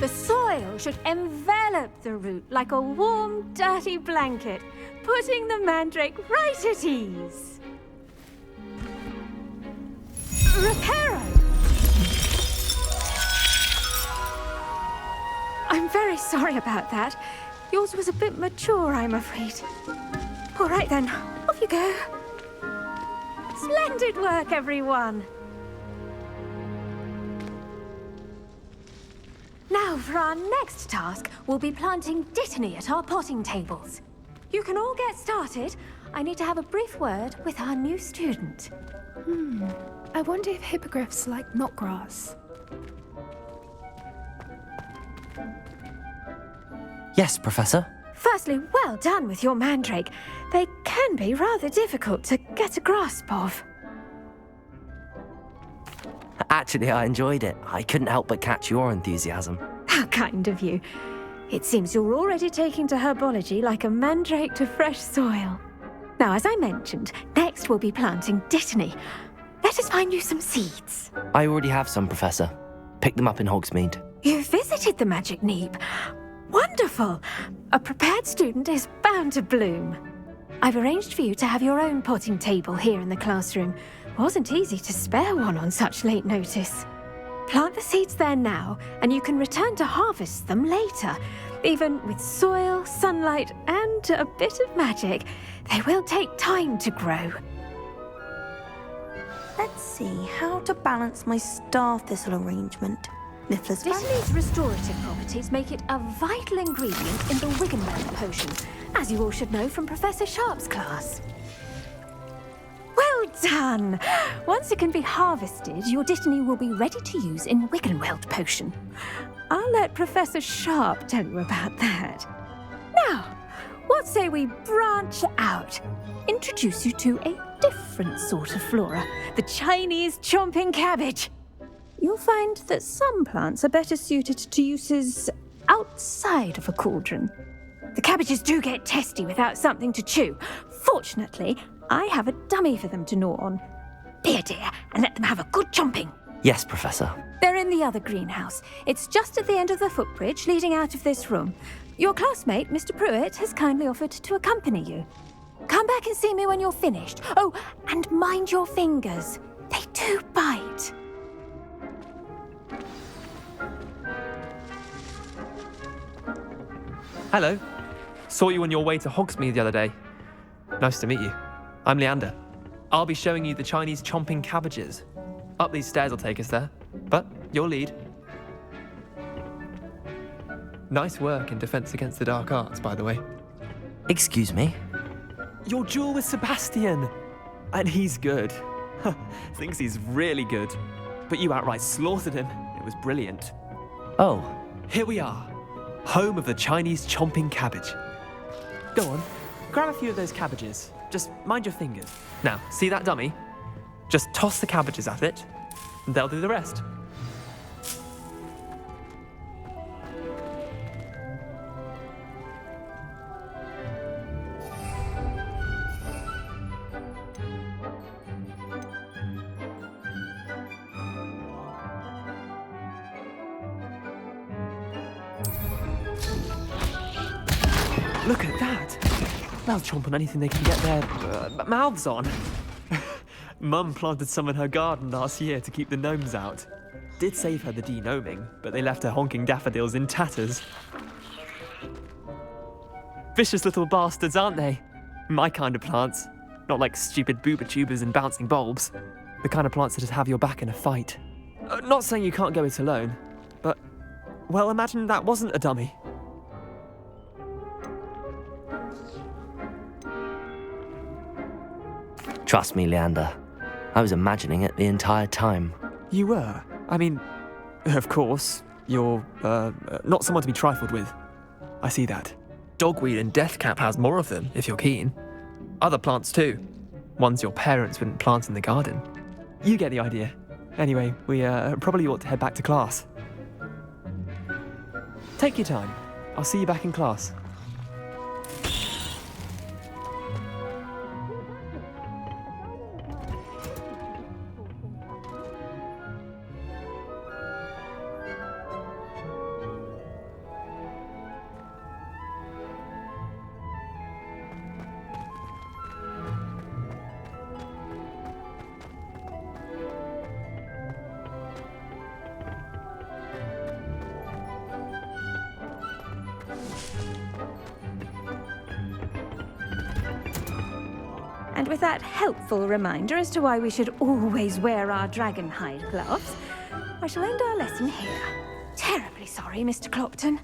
The soil should envelop the root like a warm, dirty blanket, putting the mandrake right at ease. Reparo! I'm very sorry about that. Yours was a bit mature, I'm afraid. All right then, off you go. Splendid work, everyone. Now, for our next task, we'll be planting dittany at our potting tables. You can all get started. I need to have a brief word with our new student. I wonder if hippogriffs like knotgrass. Yes, Professor. Firstly, well done with your mandrake. They can be rather difficult to get a grasp of. Actually, I enjoyed it. I couldn't help but catch your enthusiasm. How kind of you. It seems you're already taking to herbology like a mandrake to fresh soil. Now, as I mentioned, next we'll be planting dittany. Let us find you some seeds. I already have some, Professor. Picked them up in Hogsmeade. You visited the Magic Neep. Wonderful! A prepared student is bound to bloom. I've arranged for you to have your own potting table here in the classroom. Wasn't easy to spare one on such late notice. Plant the seeds there now, and you can return to harvest them later. Even with soil, sunlight, and a bit of magic, they will take time to grow. Let's see how to balance my star thistle arrangement. Niffler's Dittany's restorative properties make it a vital ingredient in the Wiggenweld potion, as you all should know from Professor Sharp's class. Well done! Once it can be harvested, your dittany will be ready to use in Wiggenweld potion. I'll let Professor Sharp tell you about that. Now, what say we branch out? Introduce you to a different sort of flora, the Chinese chomping cabbage. You'll find that some plants are better suited to uses outside of a cauldron. The cabbages do get testy without something to chew. Fortunately, I have a dummy for them to gnaw on. Be a dear and let them have a good chomping. Yes, Professor. They're in the other greenhouse. It's just at the end of the footbridge leading out of this room. Your classmate, Mr. Pruitt, has kindly offered to accompany you. Come back and see me when you're finished. Oh, and mind your fingers. They do bite. Hello. Saw you on your way to Hogsmeade the other day. Nice to meet you. I'm Leander. I'll be showing you the Chinese chomping cabbages. Up these stairs will take us there, but your lead. Nice work in Defense Against the Dark Arts, by the way. Excuse me? Your duel with Sebastian! And he's good. Thinks he's really good. But you outright slaughtered him. It was brilliant. Oh. Here we are. Home of the Chinese chomping cabbage. Go on, grab a few of those cabbages. Just mind your fingers. Now, see that dummy? Just toss the cabbages at it, and they'll do the rest. Look at that! They'll chomp on anything they can get their mouths on. Mum planted some in her garden last year to keep the gnomes out. Did save her the de-gnoming, but they left her honking daffodils in tatters. Vicious little bastards, aren't they? My kind of plants. Not like stupid booba tubers and bouncing bulbs. The kind of plants that just have your back in a fight. Not saying you can't go it alone, but, well, imagine that wasn't a dummy. Trust me, Leander. I was imagining it the entire time. You were? I mean, of course, you're, not someone to be trifled with. I see that. Dogweed and deathcap has more of them, if you're keen. Other plants too. Ones your parents wouldn't plant in the garden. You get the idea. Anyway, we probably ought to head back to class. Take your time. I'll see you back in class. And with that helpful reminder as to why we should always wear our dragon hide gloves, I shall end our lesson here. Terribly sorry, Mr. Clopton.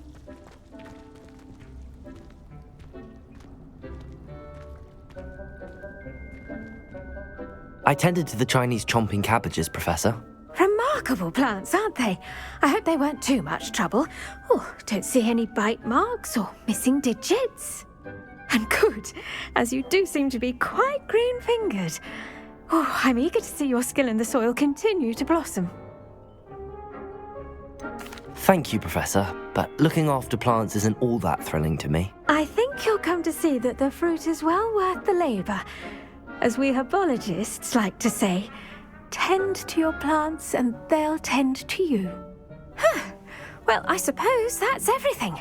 I tended to the Chinese chomping cabbages, Professor. Remarkable plants, aren't they? I hope they weren't too much trouble. Oh, don't see any bite marks or missing digits. And good, as you do seem to be quite green-fingered. Oh, I'm eager to see your skill in the soil continue to blossom. Thank you, Professor, but looking after plants isn't all that thrilling to me. I think you'll come to see that the fruit is well worth the labour. As we herbologists like to say, tend to your plants and they'll tend to you. Huh. Well, I suppose that's everything.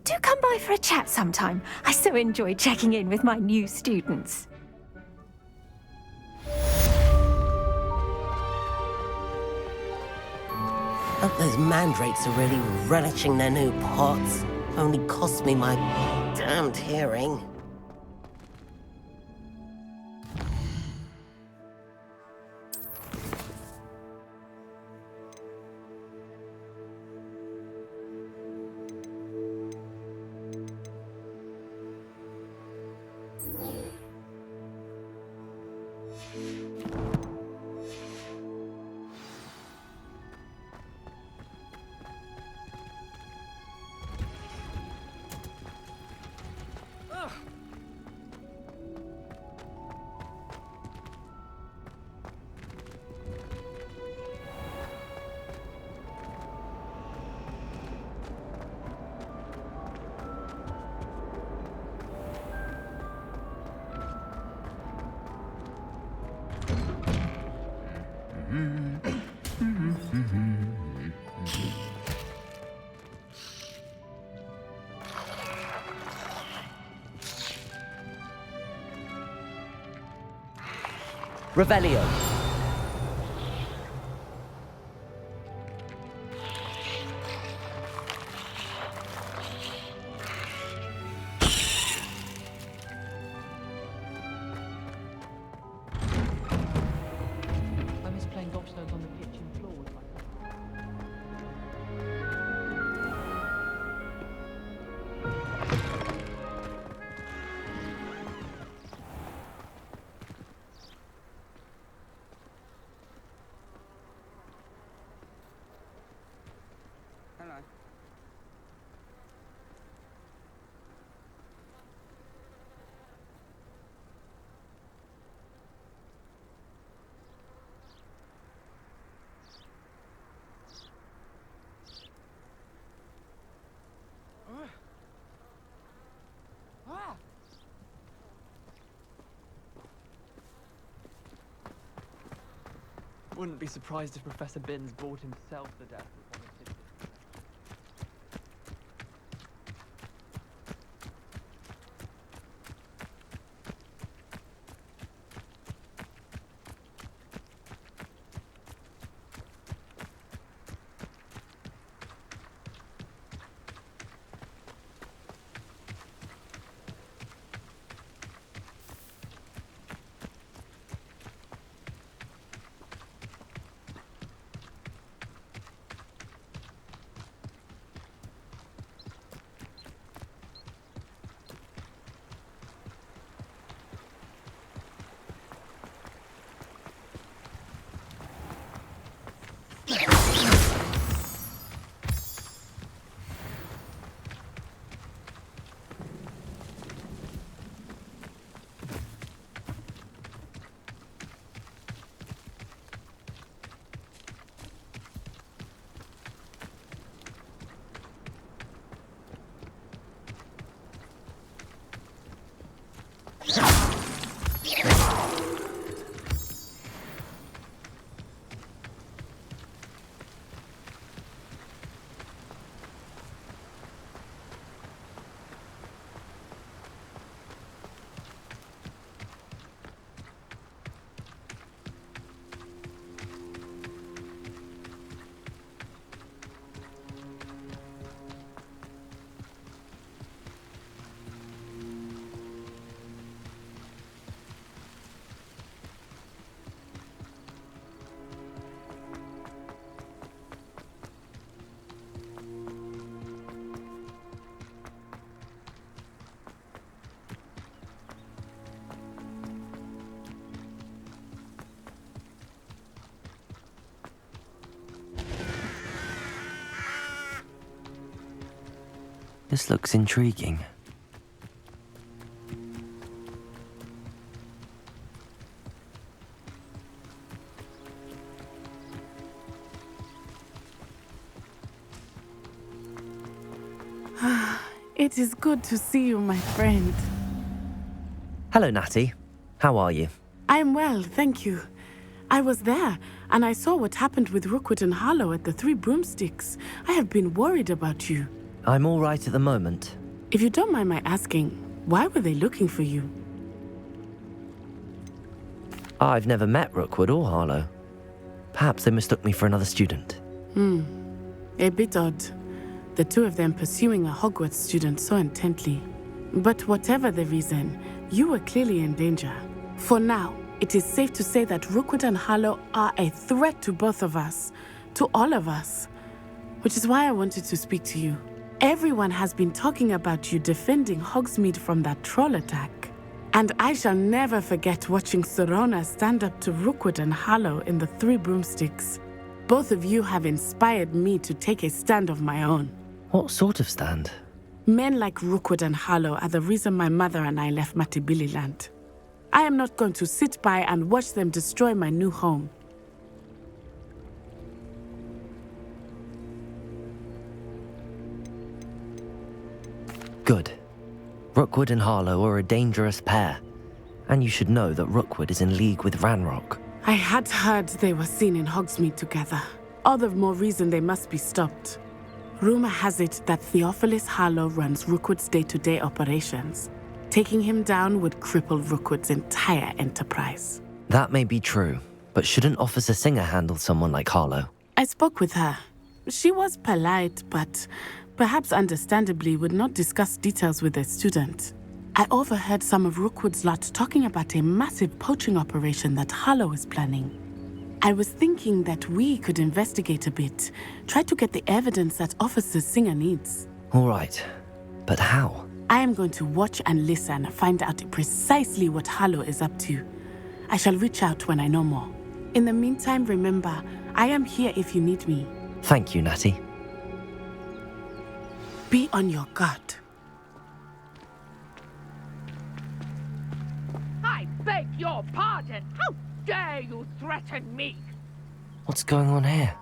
Do come by for a chat sometime. I so enjoy checking in with my new students. Hope those mandrakes are really relishing their new pots. Only cost me my damned hearing. Revelio. I miss playing gobstones on the kitchen floor with my Hello. Wouldn't be surprised if Professor Binns bored himself to death with one of his tidbits. This looks intriguing. It is good to see you, my friend. Hello, Natty. How are you? I am well, thank you. I was there, and I saw what happened with Rookwood and Harlow at the Three Broomsticks. I have been worried about you. I'm all right at the moment. If you don't mind my asking, why were they looking for you? I've never met Rookwood or Harlow. Perhaps they mistook me for another student. A bit odd. The two of them pursuing a Hogwarts student so intently. But whatever the reason, you were clearly in danger. For now, it is safe to say that Rookwood and Harlow are a threat to both of us, to all of us. Which is why I wanted to speak to you. Everyone has been talking about you defending Hogsmeade from that troll attack. And I shall never forget watching Sorona stand up to Rookwood and Harlow in the Three Broomsticks. Both of you have inspired me to take a stand of my own. What sort of stand? Men like Rookwood and Harlow are the reason my mother and I left Matibili land. I am not going to sit by and watch them destroy my new home. Good. Rookwood and Harlow are a dangerous pair. And you should know that Rookwood is in league with Ranrock. I had heard they were seen in Hogsmeade together. All the more reason they must be stopped. Rumor has it that Theophilus Harlow runs Rookwood's day-to-day operations. Taking him down would cripple Rookwood's entire enterprise. That may be true, but shouldn't Officer Singer handle someone like Harlow? I spoke with her. She was polite, but perhaps understandably would not discuss details with a student. I overheard some of Rookwood's lot talking about a massive poaching operation that Harlow is planning. I was thinking that we could investigate a bit, try to get the evidence that Officer Singer needs. All right, but how? I am going to watch and listen, find out precisely what Harlow is up to. I shall reach out when I know more. In the meantime, remember, I am here if you need me. Thank you, Natty. Be on your guard. I beg your pardon. How dare you threaten me? What's going on here?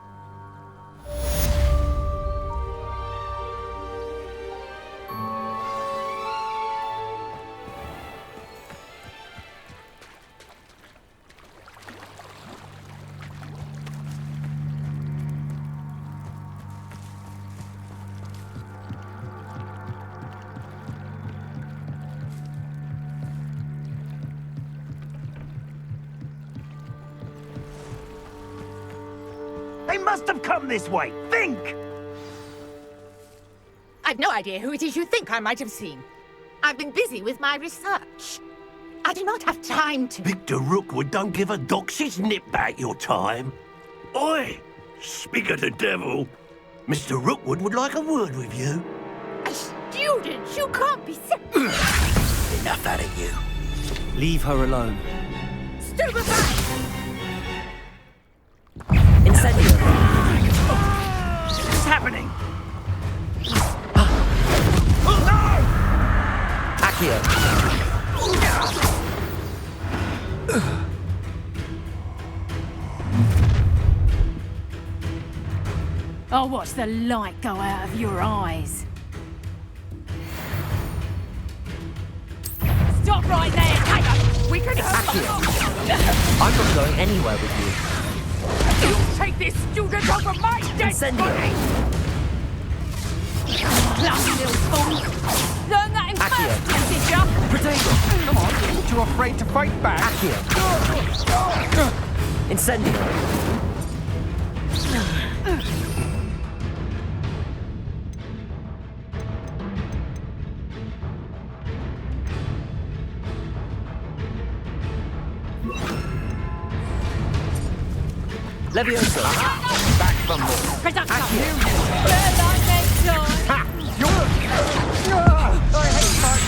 They must have come this way. Think! I've no idea who it is you think I might have seen. I've been busy with my research. I do not have time to... Victor Rookwood don't give a doxy's nip back your time. Oi! Speak of the devil. Mr. Rookwood would like a word with you. A student? You can't be so... Enough out of you. Leave her alone. Stupefy! Incendio! What's happening? Accio! I'll watch the light go out of your eyes. Stop right there! Tiger! We can... I'm not going anywhere with you. You take this student off of my dead body! Bloody little fool! Learn that in first, did ya? Potato! Come on, too afraid to fight back. Accio! Incendio! Levioso! Back from more. Production! Learn that next time! Ha! You're... I hate fight.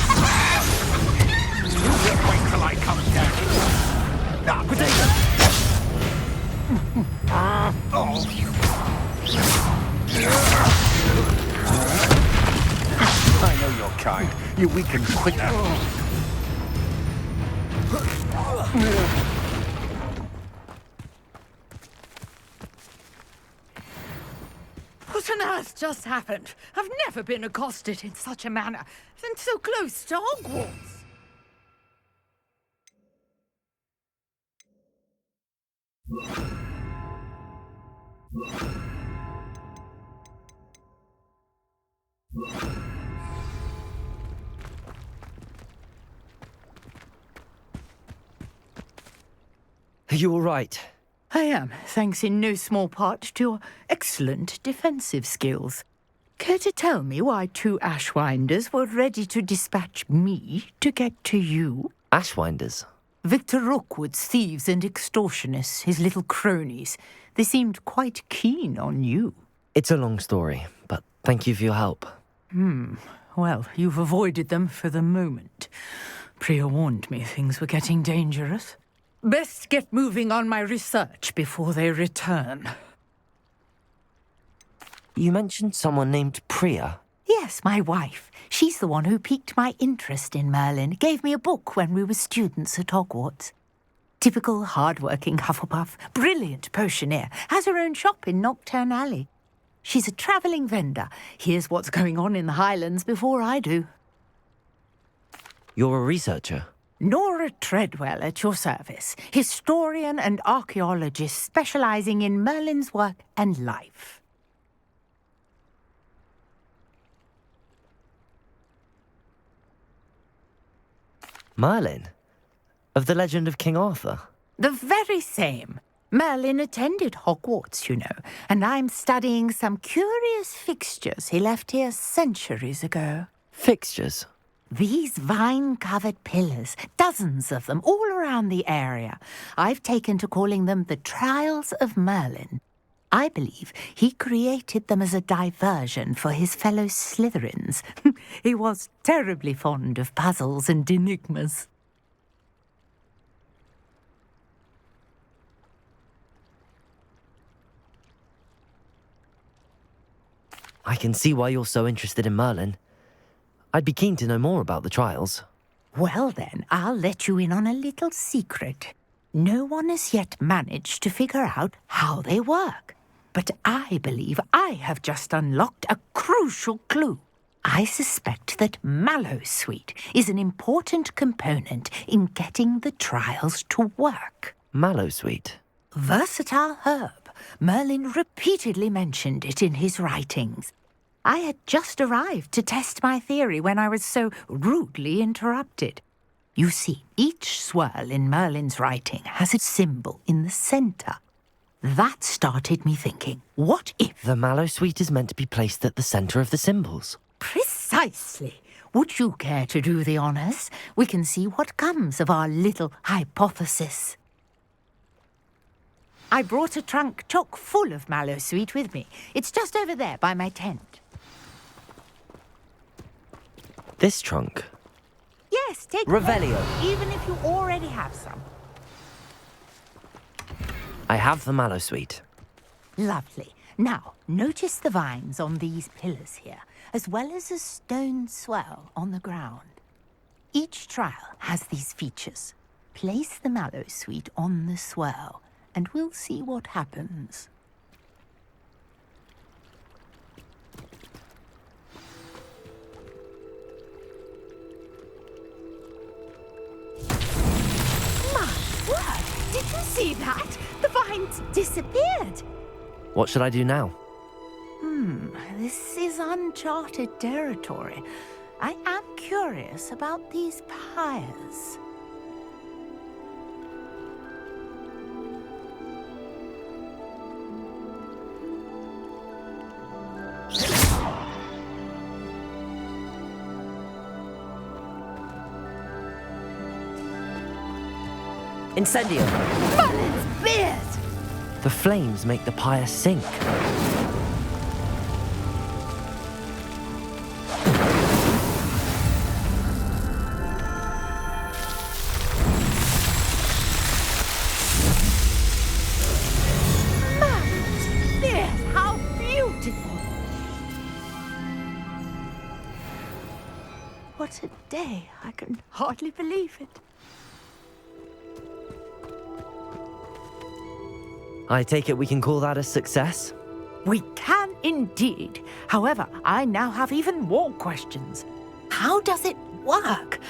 You just wait till I come down. Potato! your kind. You weaken quicker. What on earth just happened? I've never been accosted in such a manner, and so close to Hogwarts. Are you all right? I am, thanks in no small part to your excellent defensive skills. Care to tell me why 2 Ashwinders were ready to dispatch me to get to you? Ashwinders? Victor Rookwood's thieves and extortionists, his little cronies. They seemed quite keen on you. It's a long story, but thank you for your help. Well, you've avoided them for the moment. Priya warned me things were getting dangerous. Best get moving on my research before they return. You mentioned someone named Priya. Yes, my wife. She's the one who piqued my interest in Merlin. Gave me a book when we were students at Hogwarts. Typical hard-working Hufflepuff, brilliant potioneer, has her own shop in Nocturne Alley. She's a travelling vendor. Hears what's going on in the Highlands before I do. You're a researcher? Nora Treadwell at your service, historian and archaeologist specialising in Merlin's work and life. Merlin? Of the legend of King Arthur? The very same. Merlin attended Hogwarts, you know, and I'm studying some curious fixtures he left here centuries ago. Fixtures? These vine-covered pillars, dozens of them, all around the area. I've taken to calling them the Trials of Merlin. I believe he created them as a diversion for his fellow Slytherins. He was terribly fond of puzzles and enigmas. I can see why you're so interested in Merlin. I'd be keen to know more about the trials. Well then, I'll let you in on a little secret. No one has yet managed to figure out how they work. But I believe I have just unlocked a crucial clue. I suspect that Mallowsweet is an important component in getting the trials to work. Mallowsweet? Versatile herb. Merlin repeatedly mentioned it in his writings. I had just arrived to test my theory when I was so rudely interrupted. You see, each swirl in Merlin's writing has a symbol in the centre. That started me thinking, what if... The Mallowsweet is meant to be placed at the centre of the symbols. Precisely. Would you care to do the honours? We can see what comes of our little hypothesis. I brought a trunk chock full of Mallowsweet with me. It's just over there by my tent. This trunk? Yes, take Revelio. one, even if you already have some. I have the Mallowsweet. Lovely. Now, notice the vines on these pillars here, as well as a stone swell on the ground. Each trial has these features. Place the Mallowsweet on the swell, and we'll see what happens. Did you see that? The vines disappeared. What should I do now? This is uncharted territory. I am curious about these pyres. Incendio! Merlin's beard! The flames make the pyre sink. Merlin's beard! How beautiful! What a day. I can hardly believe it. I take it we can call that a success? We can indeed. However, I now have even more questions. How does it work?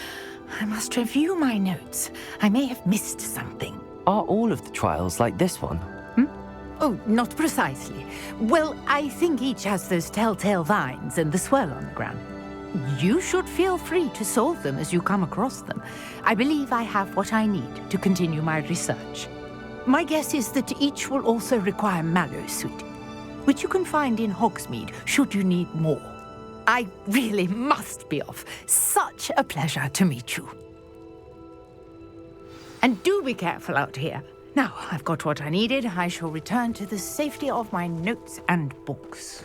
I must review my notes. I may have missed something. Are all of the trials like this one? Oh, not precisely. Well, I think each has those telltale vines and the swirl on the ground. You should feel free to solve them as you come across them. I believe I have what I need to continue my research. My guess is that each will also require mallow sweet, which you can find in Hogsmeade should you need more. I really must be off. Such a pleasure to meet you. And do be careful out here. Now, I've got what I needed. I shall return to the safety of my notes and books.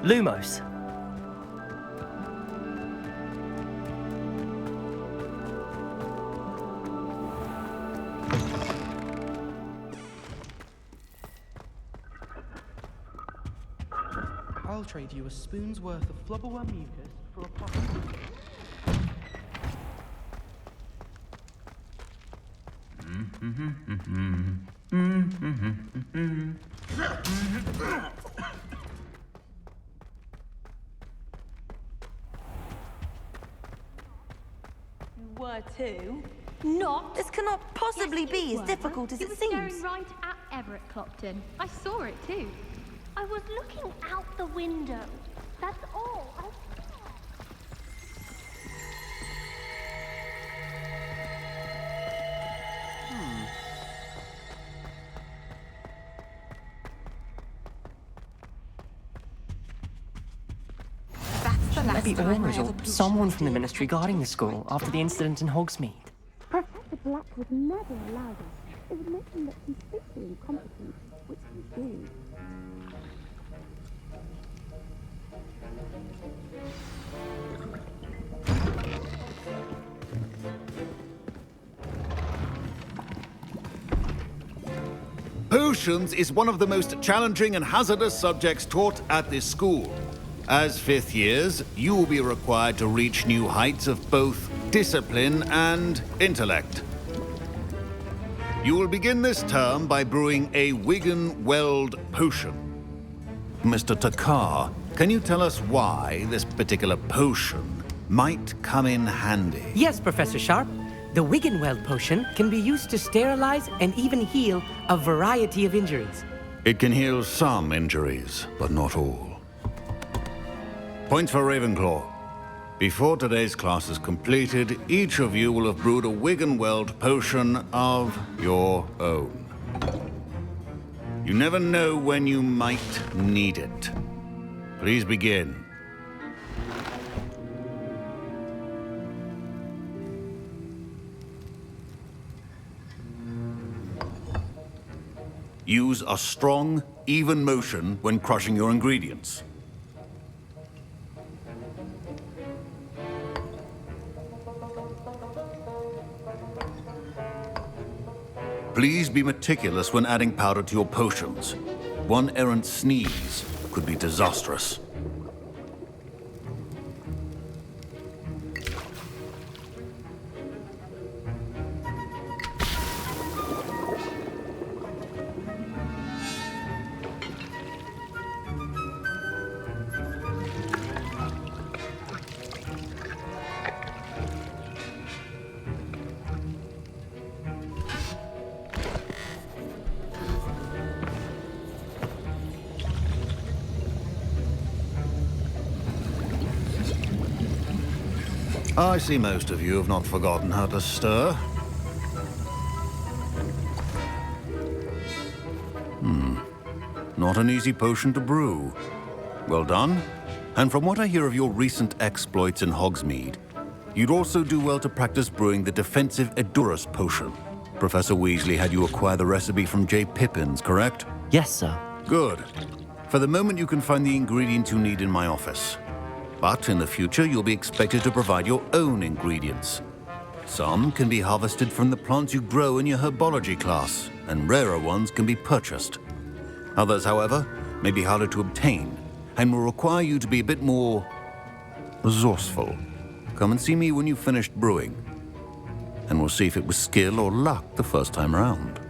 Lumos. I'll trade you a spoon's worth of flubberworm mucus for a pocket. Were to. Not. This cannot possibly be as difficult as it was seems. staring right at Everett Clopton. I saw it too. I was looking out the window. That's all. I That's the last Maybe time Aurors I or ever someone from the ministry guarding the school after the incident in Hogsmeade. Professor Black would never allow this. It would make him look completely incompetent, which he do. Potions is one of the most challenging and hazardous subjects taught at this school. As fifth years, you will be required to reach new heights of both discipline and intellect. You will begin this term by brewing a Wigan Weld potion. Mr. Takar, can you tell us why this particular potion might come in handy? Yes, Professor Sharp. The Wiggenweld potion can be used to sterilize and even heal a variety of injuries. It can heal some injuries, but not all. Points for Ravenclaw. Before today's class is completed, each of you will have brewed a Wiggenweld potion of your own. You never know when you might need it. Please begin. Use a strong, even motion when crushing your ingredients. Please be meticulous when adding powder to your potions. One errant sneeze could be disastrous. I see most of you have not forgotten how to stir. Not an easy potion to brew. Well done. And from what I hear of your recent exploits in Hogsmeade, you'd also do well to practice brewing the defensive Edurus potion. Professor Weasley had you acquire the recipe from J. Pippins, correct? Yes, sir. Good. For the moment, you can find the ingredients you need in my office. But in the future, you'll be expected to provide your own ingredients. Some can be harvested from the plants you grow in your herbology class, and rarer ones can be purchased. Others, however, may be harder to obtain, and will require you to be a bit more resourceful. Come and see me when you've finished brewing, and we'll see if it was skill or luck the first time around.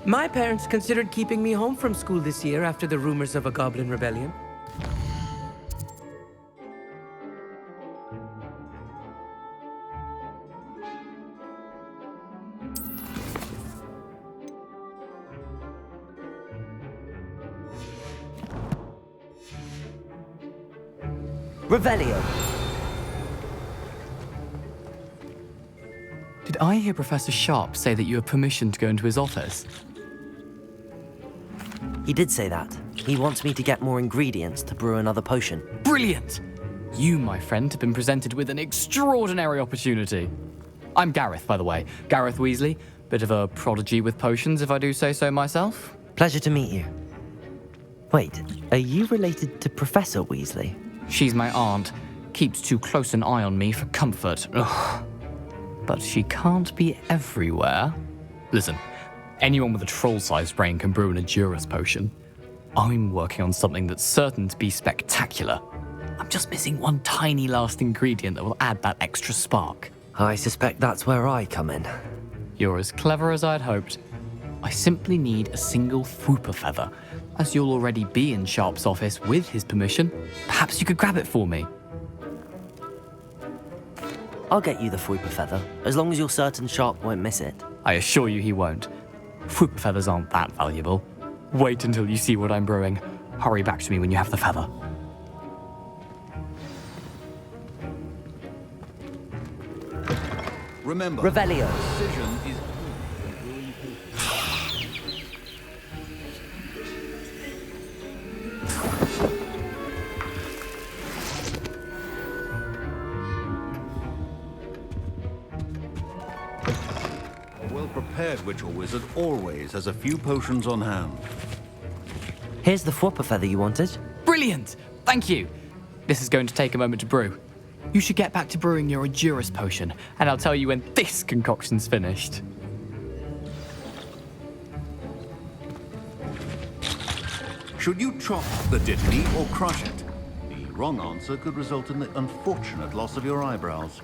My parents considered keeping me home from school this year after the rumors of a goblin rebellion. Revelio. Did I hear Professor Sharp say that you have permission to go into his office? He did say that. He wants me to get more ingredients to brew another potion. Brilliant! You, my friend, have been presented with an extraordinary opportunity. I'm Gareth, by the way. Gareth Weasley. Bit of a prodigy with potions, if I do say so myself. Pleasure to meet you. Wait, are you related to Professor Weasley? She's my aunt. Keeps too close an eye on me for comfort. Ugh. But she can't be everywhere. Listen, anyone with a troll-sized brain can brew an Edurus potion. I'm working on something that's certain to be spectacular. I'm just missing one tiny last ingredient that will add that extra spark. I suspect that's where I come in. You're as clever as I'd hoped. I simply need a single Fwooper feather. As you'll already be in Sharp's office with his permission, perhaps you could grab it for me. I'll get you the Fwooper feather, as long as you're certain Sharp won't miss it. I assure you he won't. Fwooper feathers aren't that valuable. Wait until you see what I'm brewing. Hurry back to me when you have the feather. Remember, Revelio. Precision is... A well-prepared witch or wizard always has a few potions on hand. Here's the Fwooper feather you wanted. Brilliant! Thank you! This is going to take a moment to brew. You should get back to brewing your Endurance potion, and I'll tell you when this concoction's finished. Should you chop the dittany or crush it? The wrong answer could result in the unfortunate loss of your eyebrows.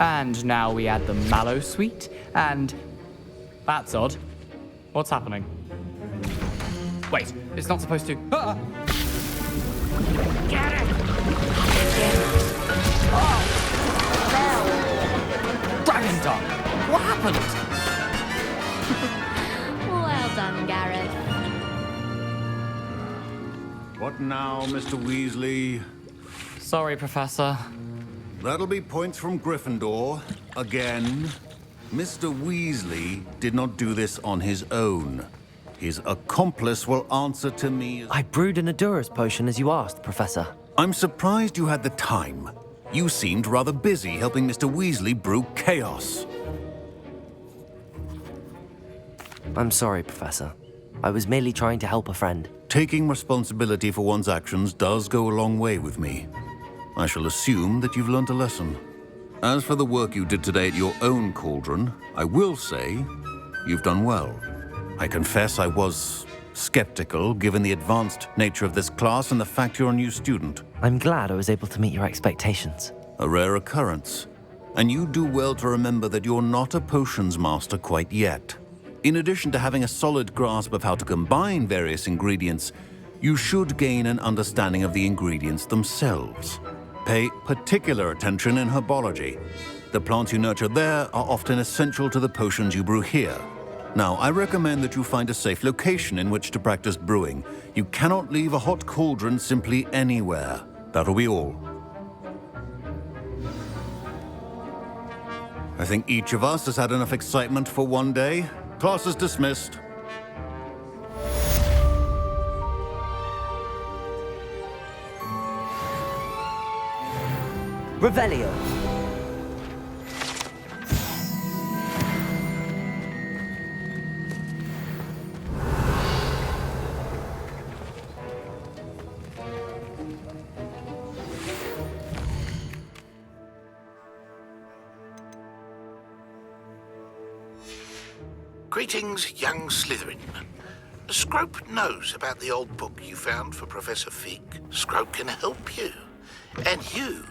And now we add the mallow sweet, and... That's odd. What's happening? Wait, it's not supposed to... Ah! Get it! Oh! Dragon Dog! What happened? Well done, Garrett. What now, Mr. Weasley? Sorry, Professor. That'll be points from Gryffindor. Again. Mr. Weasley did not do this on his own. His accomplice will answer to me. I brewed an Endurance potion as you asked, Professor. I'm surprised you had the time. You seemed rather busy helping Mr. Weasley brew chaos. I'm sorry, Professor. I was merely trying to help a friend. Taking responsibility for one's actions does go a long way with me. I shall assume that you've learnt a lesson. As for the work you did today at your own cauldron, I will say you've done well. I confess I was skeptical, given the advanced nature of this class and the fact you're a new student. I'm glad I was able to meet your expectations. A rare occurrence. And you do well to remember that you're not a potions master quite yet. In addition to having a solid grasp of how to combine various ingredients, you should gain an understanding of the ingredients themselves. Pay particular attention in herbology. The plants you nurture there are often essential to the potions you brew here. Now, I recommend that you find a safe location in which to practice brewing. You cannot leave a hot cauldron simply anywhere. That'll be all. I think each of us has had enough excitement for one day. Class is dismissed. Revelio. Greetings, young Slytherin. Scrope knows about the old book you found for Professor Fig. Scrope can help you. And you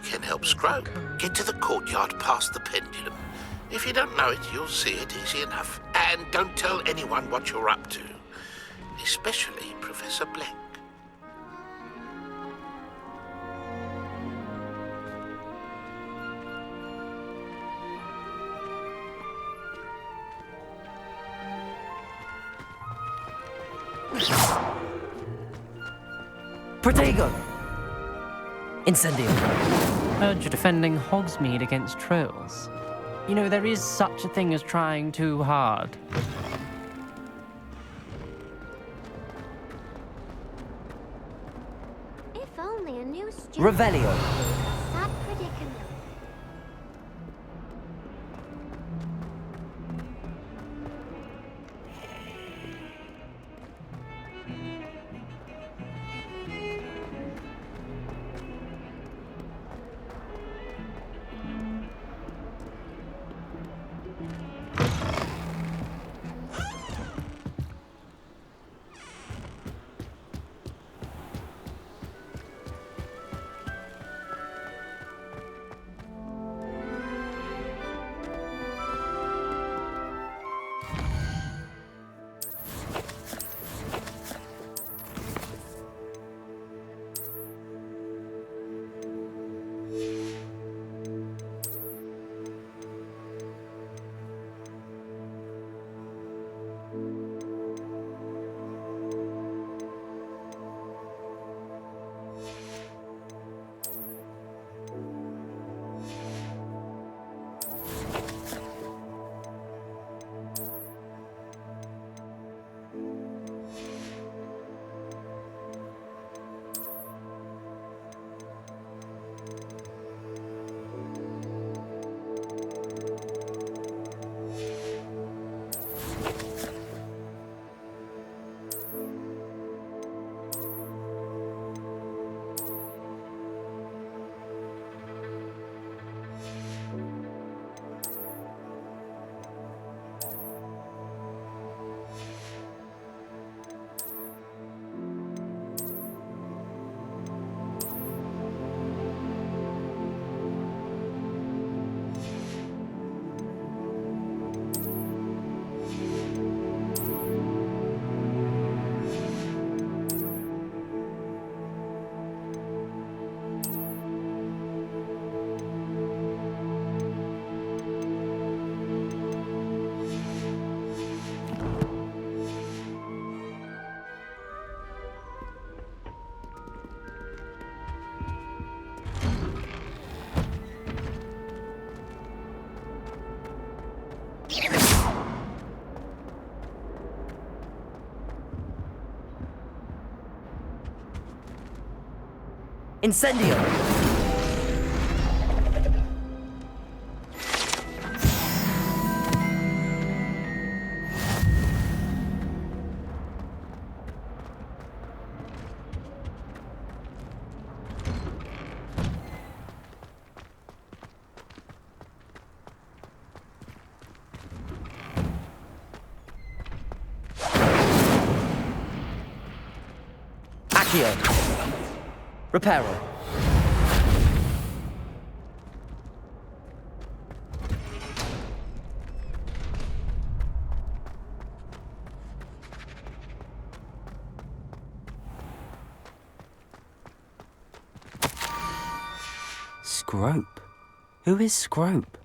can help Scrope get to the courtyard past the pendulum. If you don't know it, you'll see it easy enough. And don't tell anyone what you're up to. Especially Professor Black. Protego! Incendio. Heard you're defending Hogsmeade against trolls. You know, there is such a thing as trying too hard. If only a new student... Revelio. Sad predicament. Incendio! Accio. Reparo. Scrope? Who is Scrope?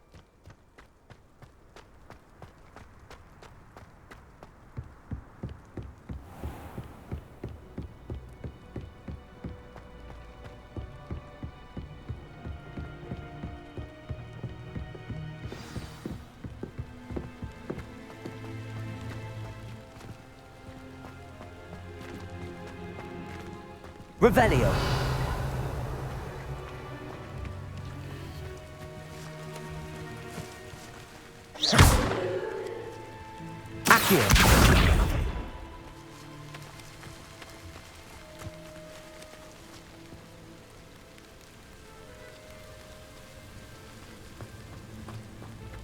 Revelio. Accio.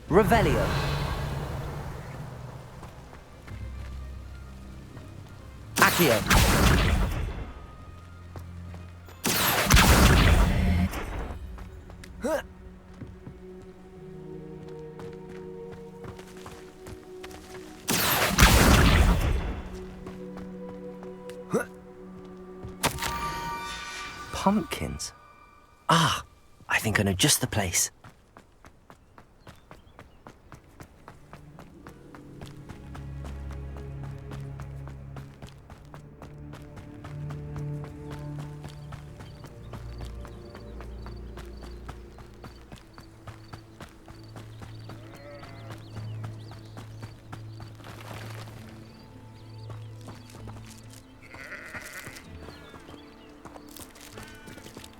Revelio. Accio. Pumpkins? Ah, I think I know just the place.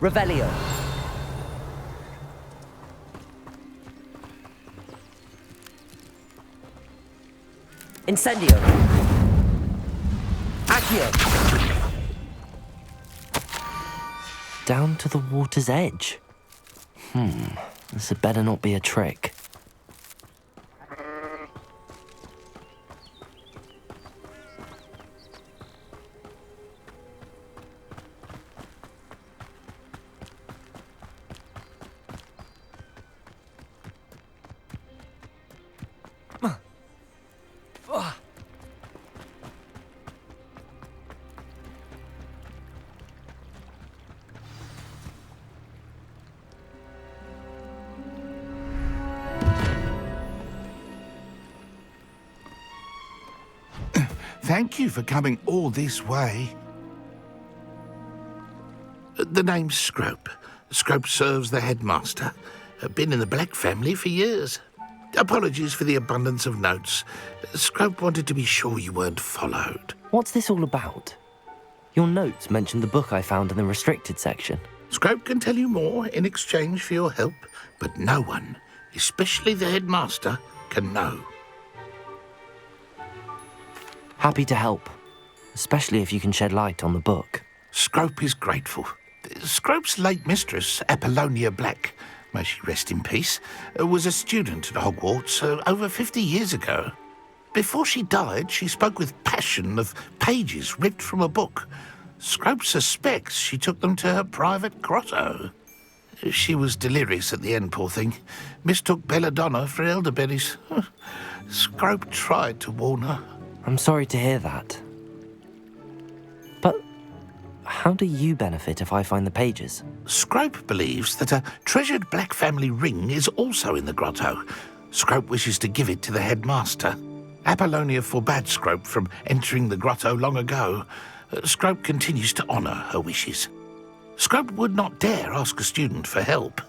Revelio. Incendio. Accio. Down to the water's edge. This had better not be a trick. Thank you for coming all this way. The name's Scrope. Scrope serves the headmaster. Been in the Black family for years. Apologies for the abundance of notes. Scrope wanted to be sure you weren't followed. What's this all about? Your notes mentioned the book I found in the restricted section. Scrope can tell you more in exchange for your help, but no one, especially the headmaster, can know. Happy to help, especially if you can shed light on the book. Scrope is grateful. Scrope's late mistress, Apollonia Black, may she rest in peace, was a student at Hogwarts over 50 years ago. Before she died, she spoke with passion of pages ripped from a book. Scrope suspects she took them to her private grotto. She was delirious at the end, poor thing. Mistook belladonna for elderberries. Scrope tried to warn her. I'm sorry to hear that. But how do you benefit if I find the pages? Scrope believes that a treasured Black family ring is also in the grotto. Scrope wishes to give it to the headmaster. Apollonia forbade Scrope from entering the grotto long ago. Scrope continues to honour her wishes. Scrope would not dare ask a student for help,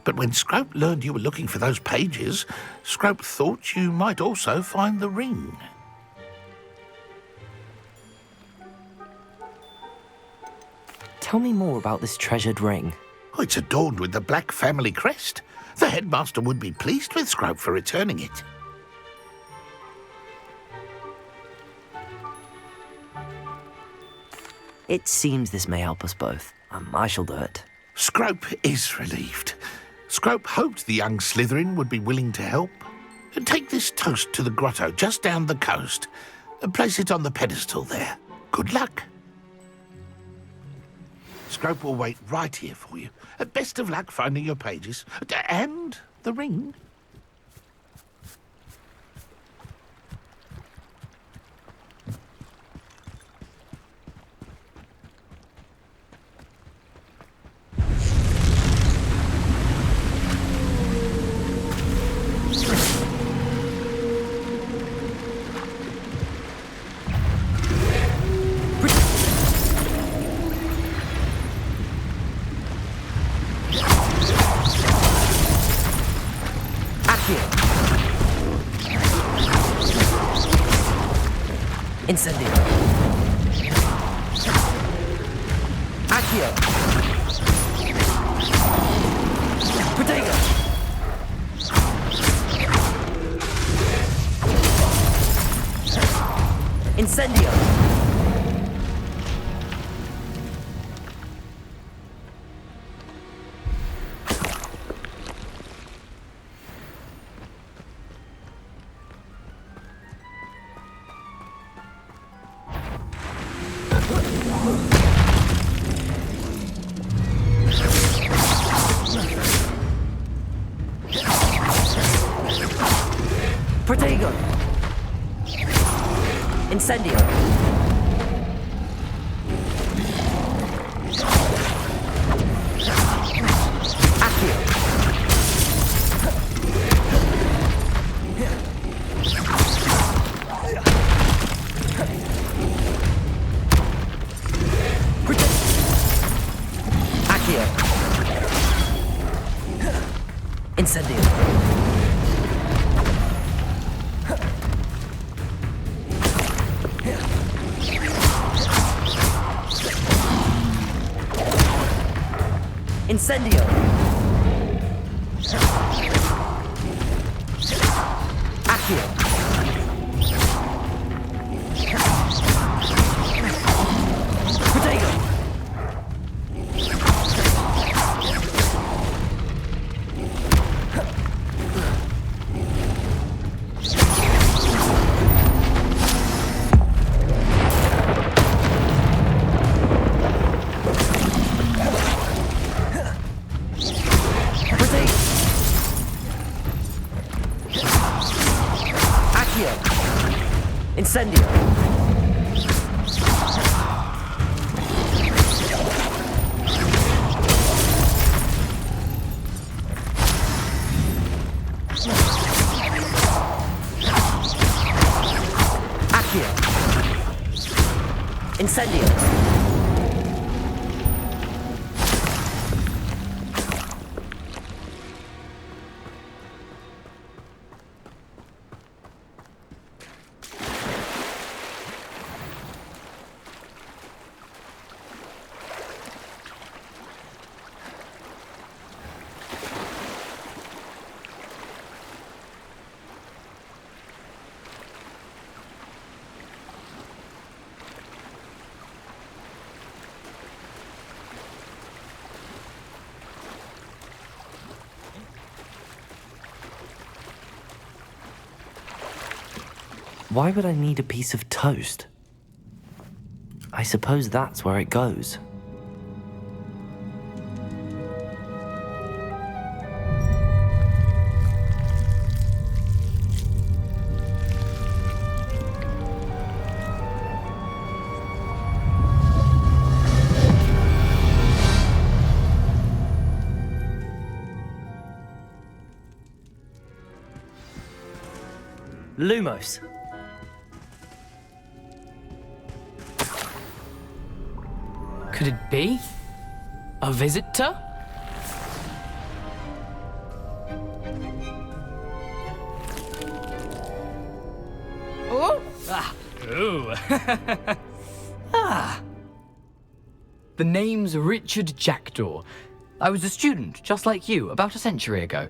but when Scrope learned you were looking for those pages, Scrope thought you might also find the ring. Tell me more about this treasured ring. Oh, it's adorned with the Black family crest. The headmaster would be pleased with Scrope for returning it. It seems this may help us both. I shall do it. Scrope is relieved. Scrope hoped the young Slytherin would be willing to help. Take this toast to the grotto just down the coast and place it on the pedestal there. Good luck. Scrope will wait right here for you. Best of luck finding your pages. And the ring. Incendio. Accio. Protego. Incendio. Protego. Incendio. Accio. Accio. Incendio. Incendio. Accio. Protego. Incendio. Accio. Incendio. Why would I need a piece of toast? I suppose that's where it goes. Lumos. Could it be? A visitor? Oh! Ah! Ooh! Ah! The name's Richard Jackdaw. I was a student, just like you, about a century ago.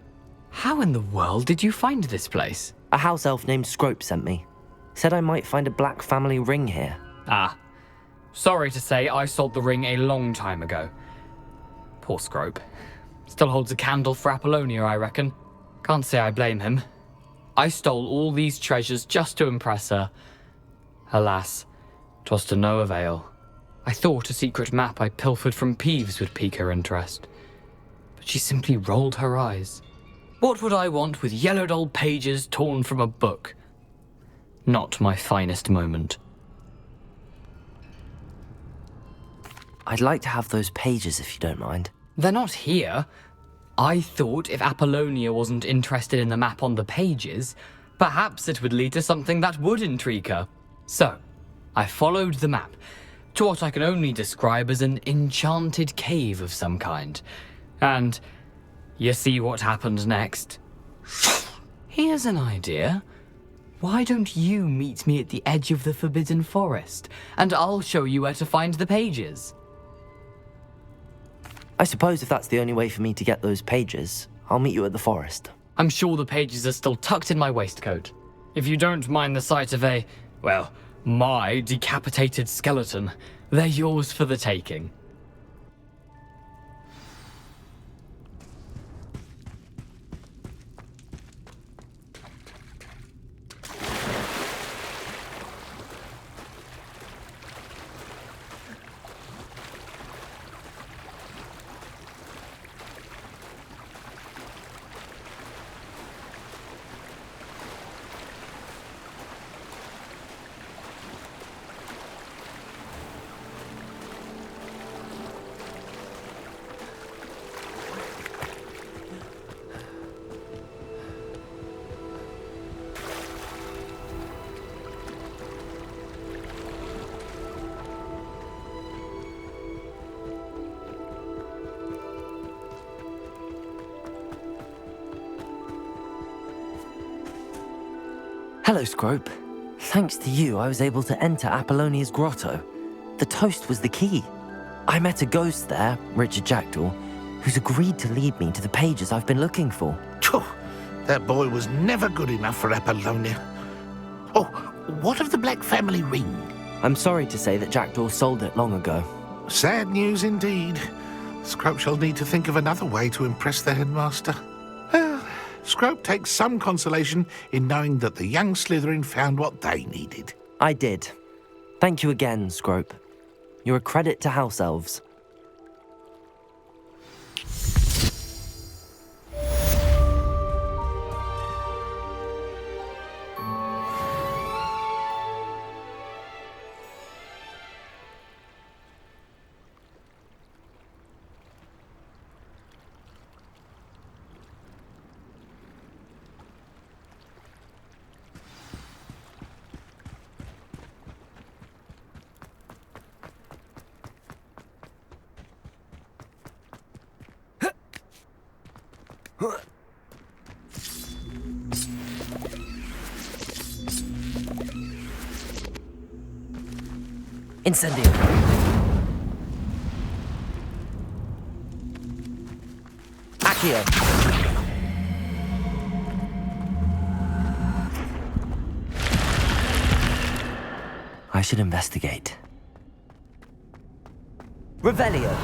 How in the world did you find this place? A house elf named Scrope sent me. Said I might find a black family ring here. Ah. Sorry to say, I sold the ring a long time ago. Poor Scrope. Still holds a candle for Apollonia, I reckon. Can't say I blame him. I stole all these treasures just to impress her. Alas, 'twas to no avail. I thought a secret map I pilfered from Peeves would pique her interest. But she simply rolled her eyes. What would I want with yellowed old pages torn from a book? Not my finest moment. I'd like to have those pages if you don't mind. They're not here. I thought if Apollonia wasn't interested in the map on the pages, perhaps it would lead to something that would intrigue her. So, I followed the map to what I can only describe as an enchanted cave of some kind. And you see what happened next? Here's an idea. Why don't you meet me at the edge of the Forbidden Forest, and I'll show you where to find the pages? I suppose if that's the only way for me to get those pages, I'll meet you at the forest. I'm sure the pages are still tucked in my waistcoat. If you don't mind the sight of a, well, my decapitated skeleton, they're yours for the taking. Hello, Scrope. Thanks to you, I was able to enter Apollonia's grotto. The toast was the key. I met a ghost there, Richard Jackdaw, who's agreed to lead me to the pages I've been looking for. Phew, that boy was never good enough for Apollonia. Oh, what of the Black family ring? I'm sorry to say that Jackdaw sold it long ago. Sad news indeed. Scrope shall need to think of another way to impress the headmaster. Well, Scrope takes some consolation in knowing that the young Slytherin found what they needed. I did. Thank you again, Scrope. You're a credit to house elves. Incendio. Accio. I should investigate. Revelio.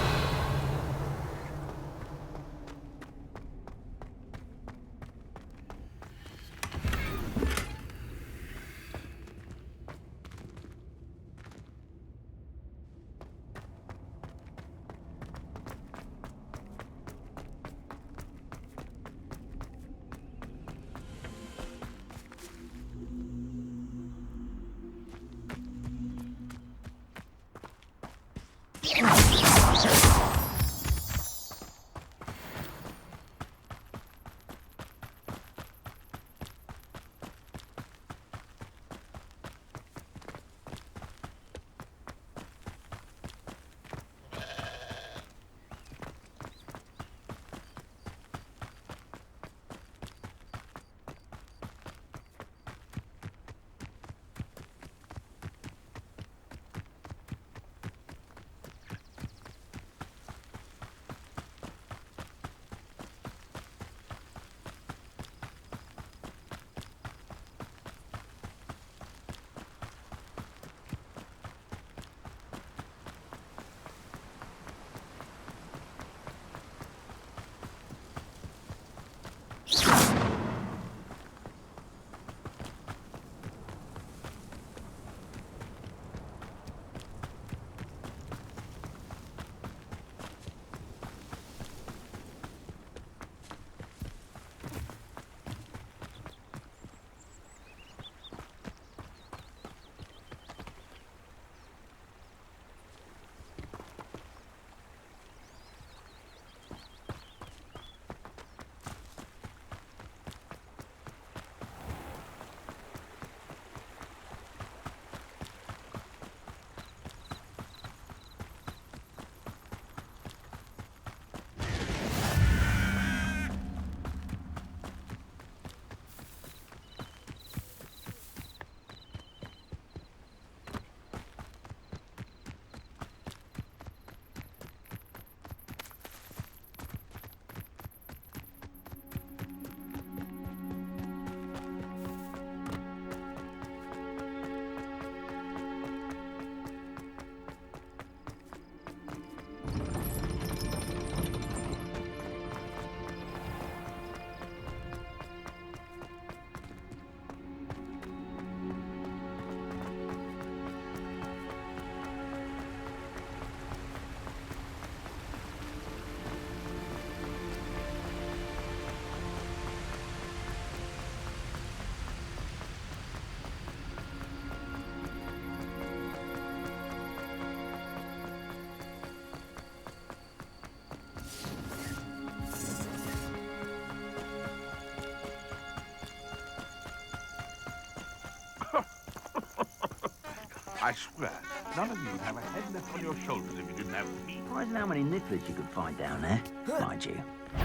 I swear, none of you would have a head left on your shoulders if you didn't have me. Surprised how many nippers you could find down there. Mind you,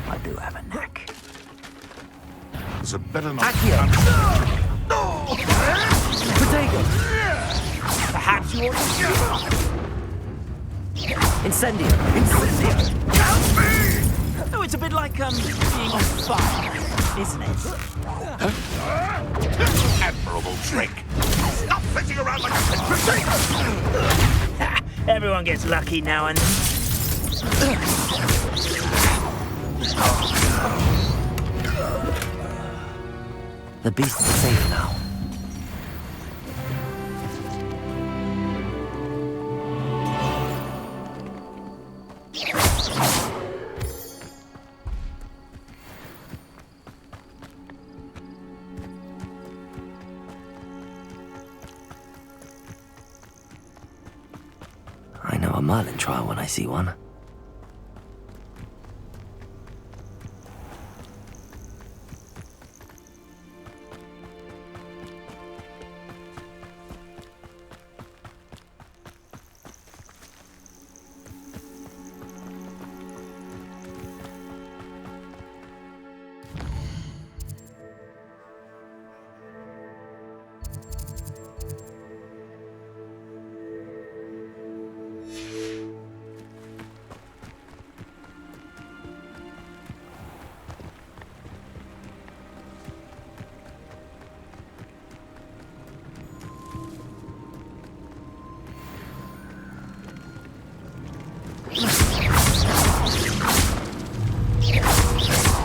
I do have a knack. It's a better not. Potato! Perhaps you want to give up? Incendio! Incendio! Help me! Oh, it's a bit like, being on fire, isn't it? Admirable trick! Stop fitting around like a pet potato! Everyone gets lucky now and then. The beasts are safe now. I know a Merlin trial when I see one.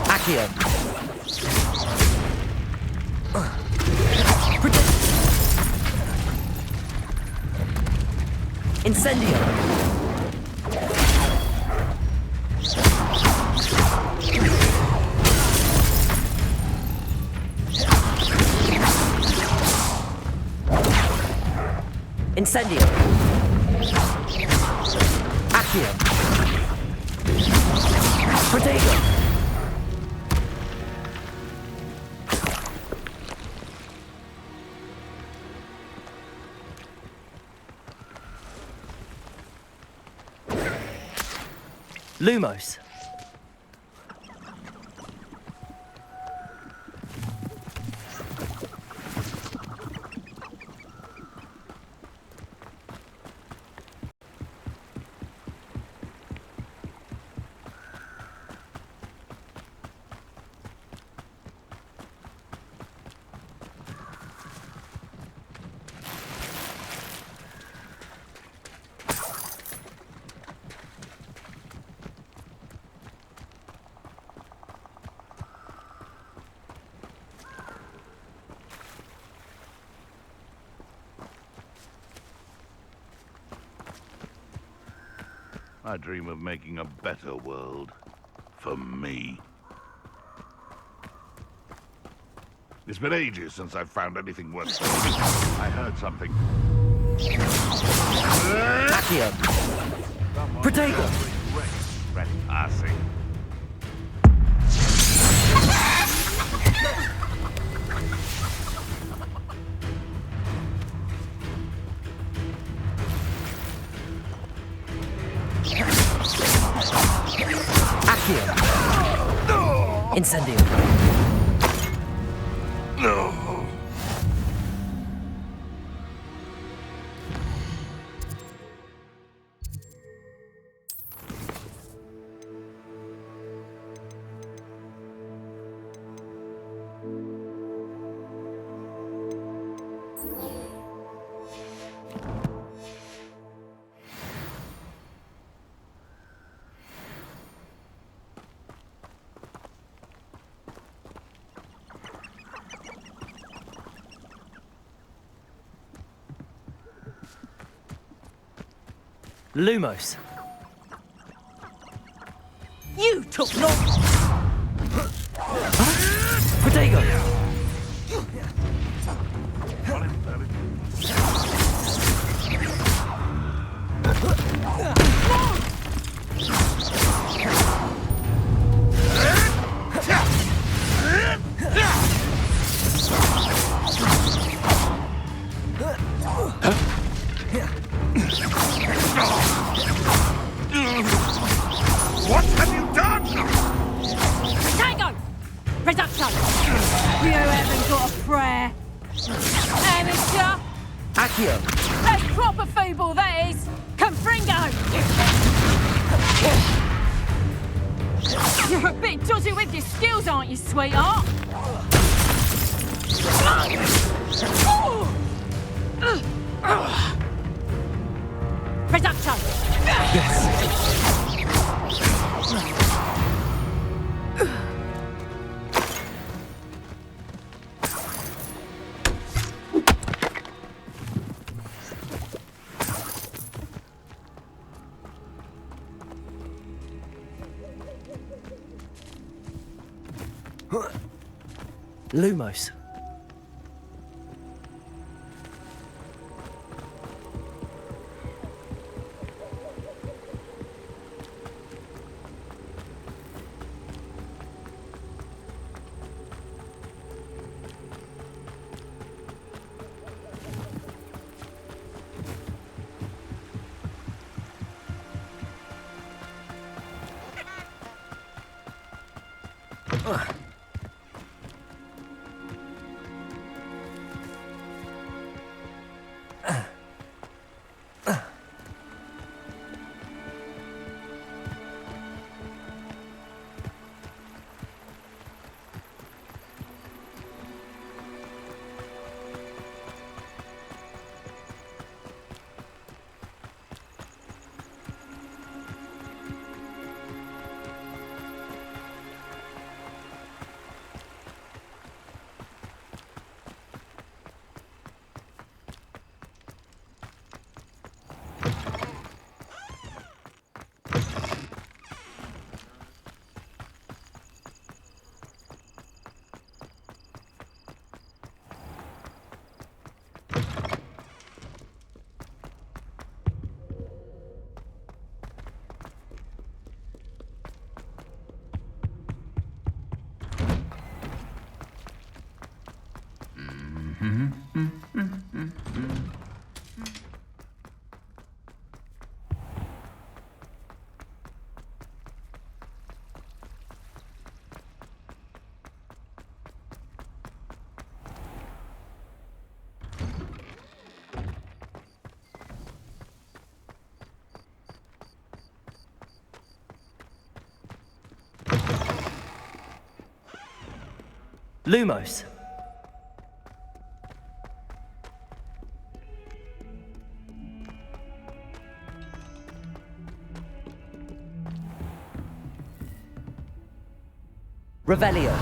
Accio. Incendio. Incendio. Accio. Protego. Lumos. I dream of making a better world. For me. It's been ages since I've found anything worth I heard something. Accio. Protego. Trespassing. Accio. Incendio. No. Lumos. You took no... Protego. Reduction! You haven't got a prayer. Amateur! Accio! That's proper feeble, that is! Confringo! You're a bit dodgy with your skills, aren't you, sweetheart? Reduction! Lumos. Lumos. Revelio.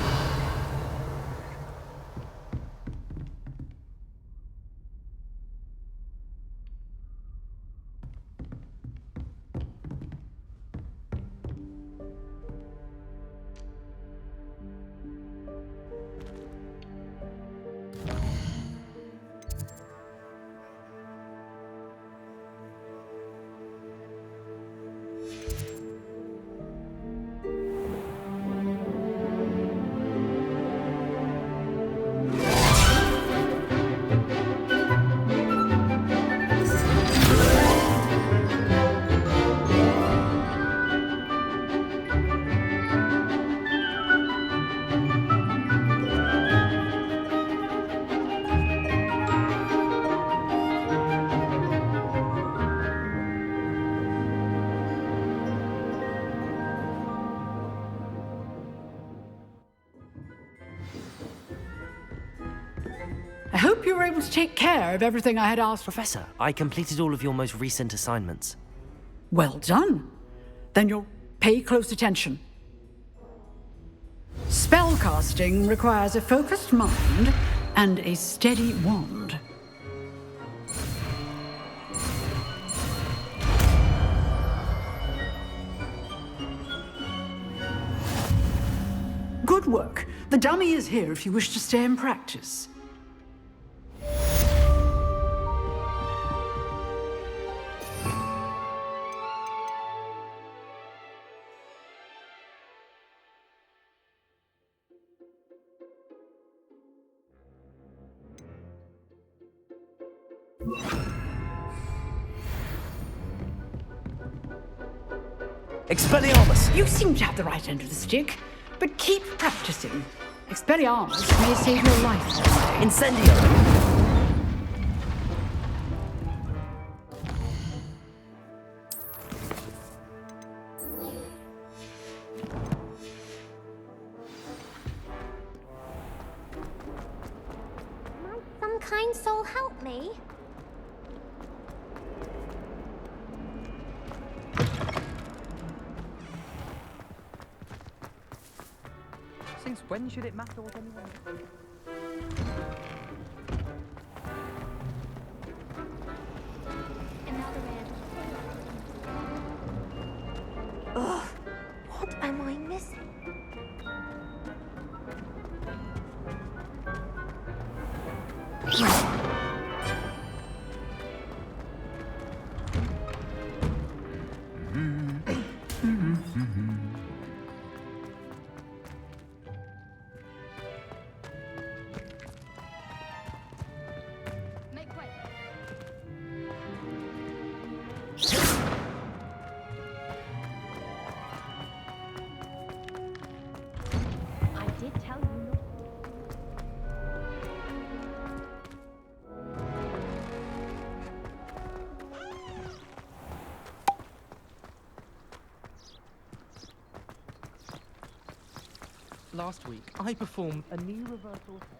I hope you were able to take care of everything I had asked for. Professor, I completed all of your most recent assignments. Well done. Then you'll pay close attention. Spellcasting requires a focused mind and a steady wand. Good work. The dummy is here if you wish to stay and practice. Expelliarmus! You seem to have the right end of the stick, but keep practicing. Expelliarmus may save your life. Incendio! Might some kind soul help me? Since when should it matter what anyone... Ugh, what am I missing? Make way. I did tell you not. Last week, I performed a knee reversal test.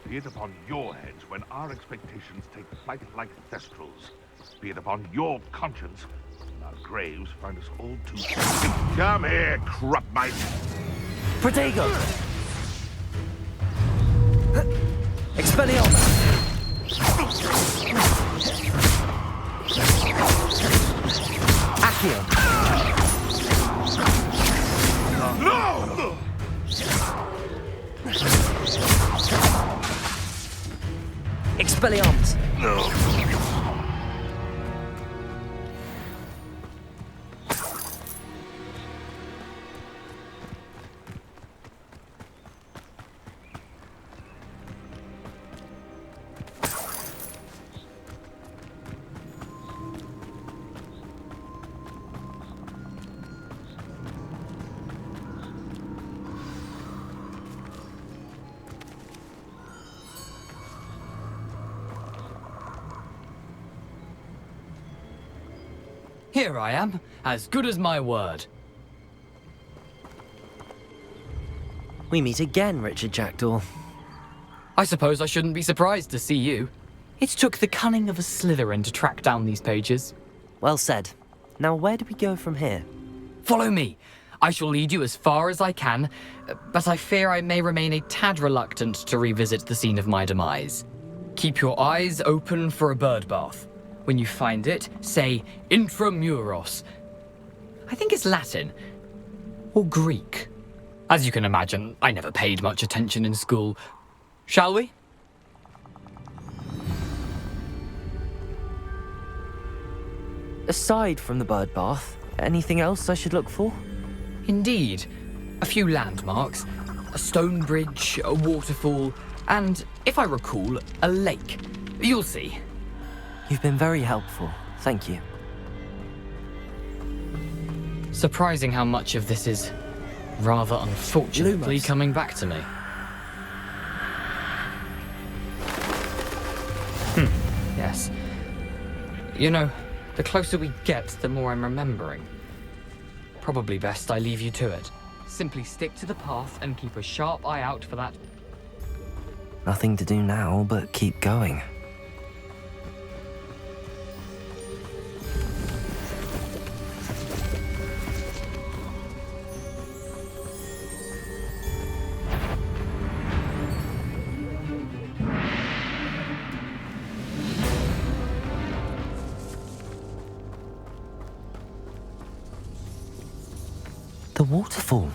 Be it upon your heads when our expectations take flight like thestrals. Be it upon your conscience when our graves find us all too... Come here, crop mite! Protego! Expelliarmus! Accio! No! Expelliarmus! No. Here I am, as good as my word. We meet again, Richard Jackdaw. I suppose I shouldn't be surprised to see you. It took the cunning of a Slytherin to track down these pages. Well said. Now where do we go from here? Follow me. I shall lead you as far as I can, but I fear I may remain a tad reluctant to revisit the scene of my demise. Keep your eyes open for a bird bath. When you find it, say intramuros. I think it's Latin. Or Greek. As you can imagine, I never paid much attention in school. Shall we? Aside from the bird bath, anything else I should look for? Indeed. A few landmarks, a stone bridge, a waterfall, and, if I recall, a lake. You'll see. You've been very helpful. Thank you. Surprising how much of this is, rather unfortunately, Lumos. coming back to me. Yes. You know, the closer we get, the more I'm remembering. Probably best I leave you to it. Simply stick to the path and keep a sharp eye out for that. Nothing to do now but keep going. The waterfall.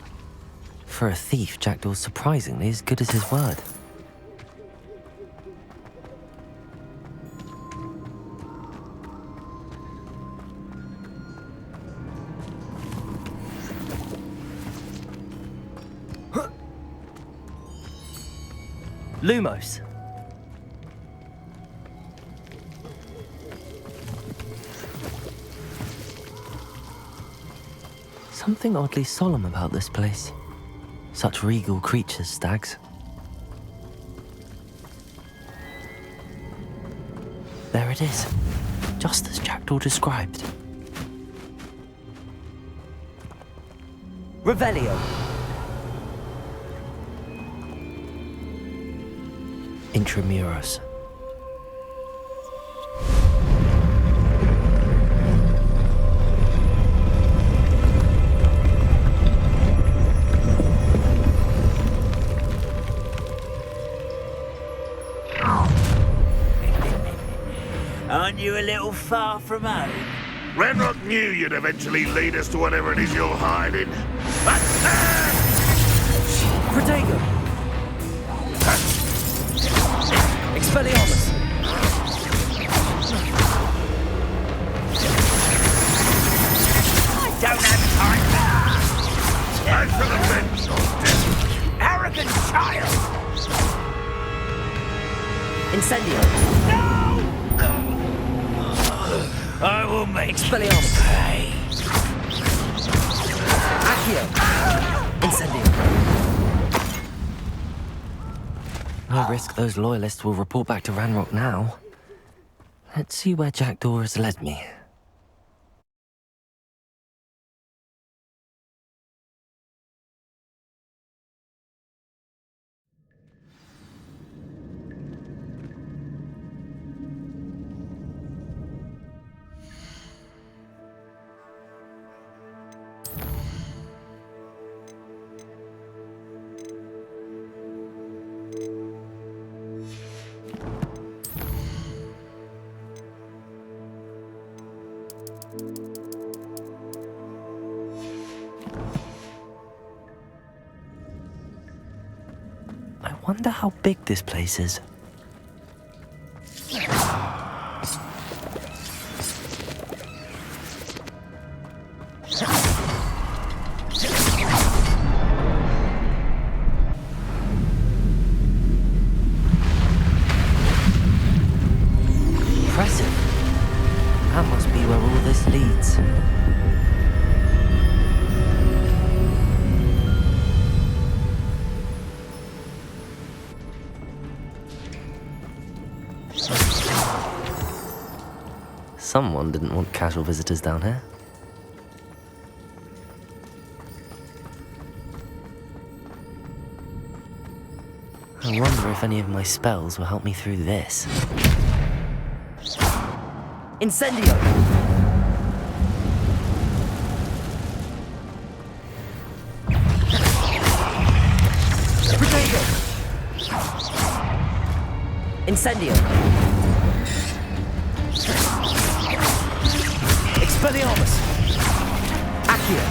For a thief, Jackdaw's surprisingly as good as his word. Lumos. Something oddly solemn about this place. Such regal creatures, stags. There it is, just as Jackdaw described. Revelio. Intramuros. Aren't you a little far from home? Renrock knew you'd eventually lead us to whatever it is you're hiding. Protego! Expelliarmus! I don't have time for Back to the bench, old arrogant child! Incendio! No! I will make Expelliarmus! pay. Accio! Incendio! No risk those loyalists will report back to Ranrock now. Let's see where Jackdaw has led me. I wonder how big this place is. Impressive. That must be where all this leads. Someone didn't want casual visitors down here. I wonder if any of my spells will help me through this. Incendio! Protego! Incendio! Expelliarmus! Accio!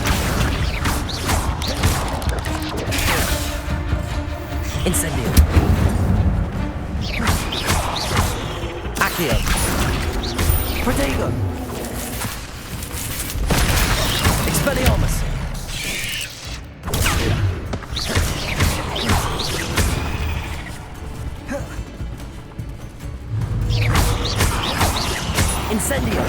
Incendio. Accio. Protego. Expelliarmus. Incendio.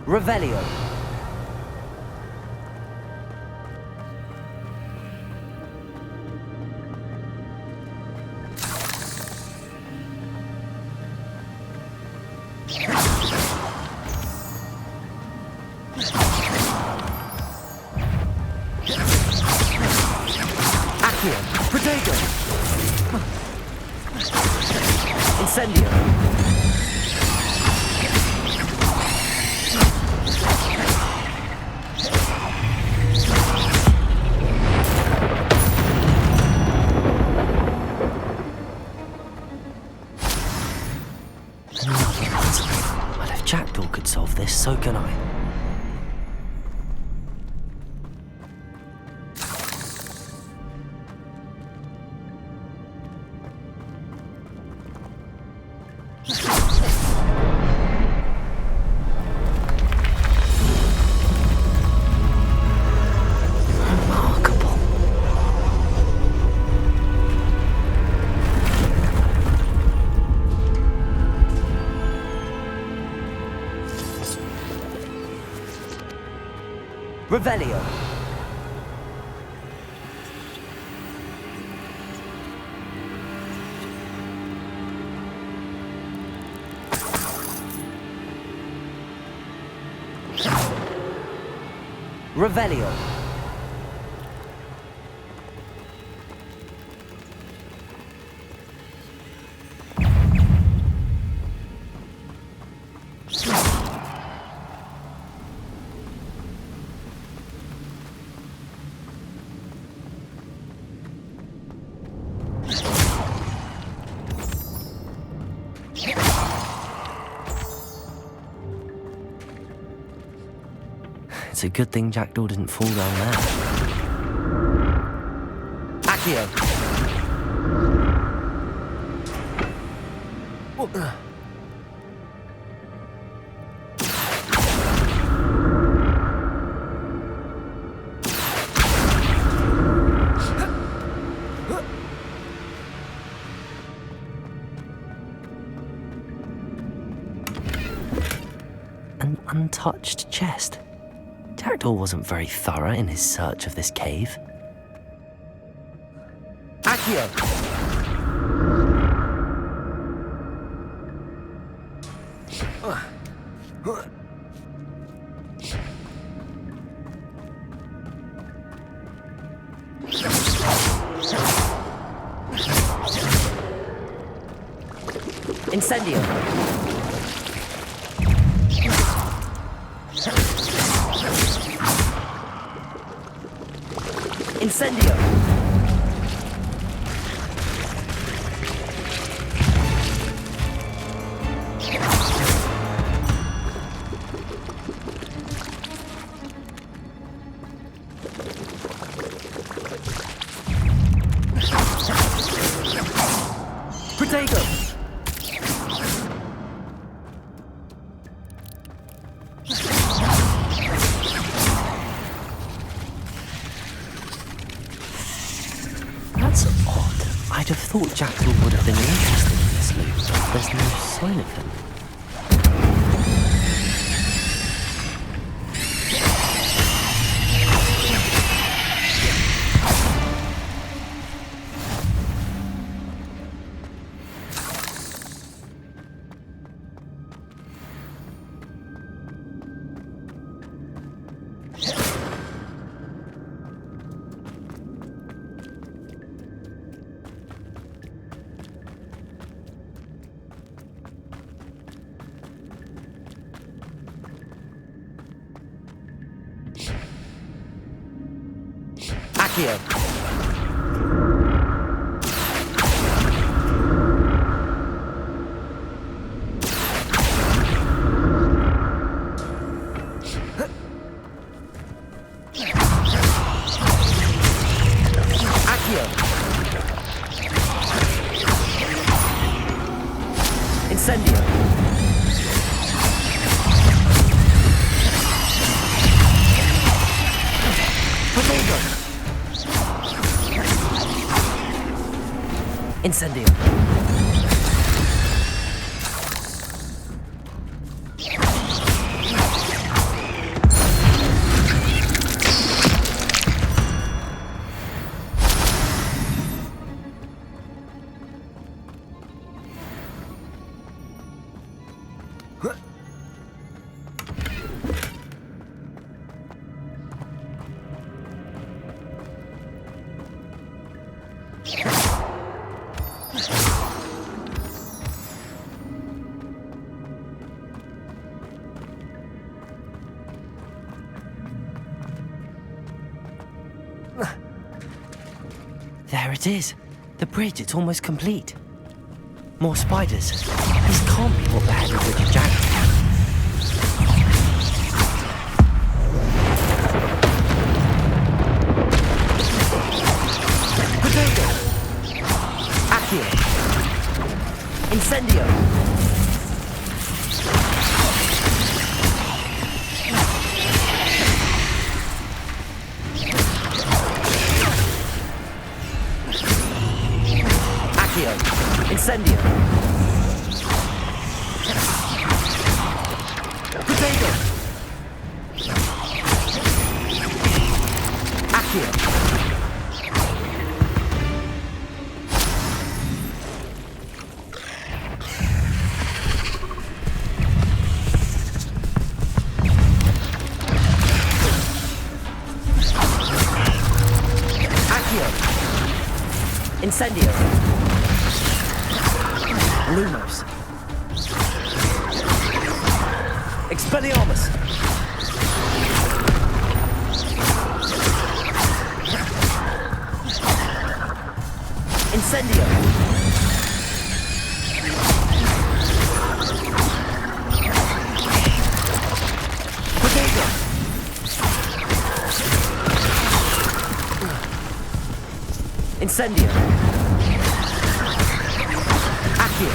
Revelio. Accio. Protego. Incendio. Well, if Jackdaw could solve this, so can I. Remarkable. Revelio. Revelio. It's a good thing Jackdaw didn't fall down there. Accio. An untouched chest. Jackdaw wasn't very thorough in his search of this cave. Accio! Incendio! Incendio! Protego! That's odd. I'd have thought Jackdaw would have been interested in this loot, but there's no sign of him. Accio. Incendio. There it is. The bridge, it's almost complete. More spiders. This can't be what beheaded Richard Jackson. Potato! Accio! Incendio! Incendio! Potato! Accio! Accio! Incendio! Lumos. Expelliarmus. Incendio. Potato. Incendio. Accio.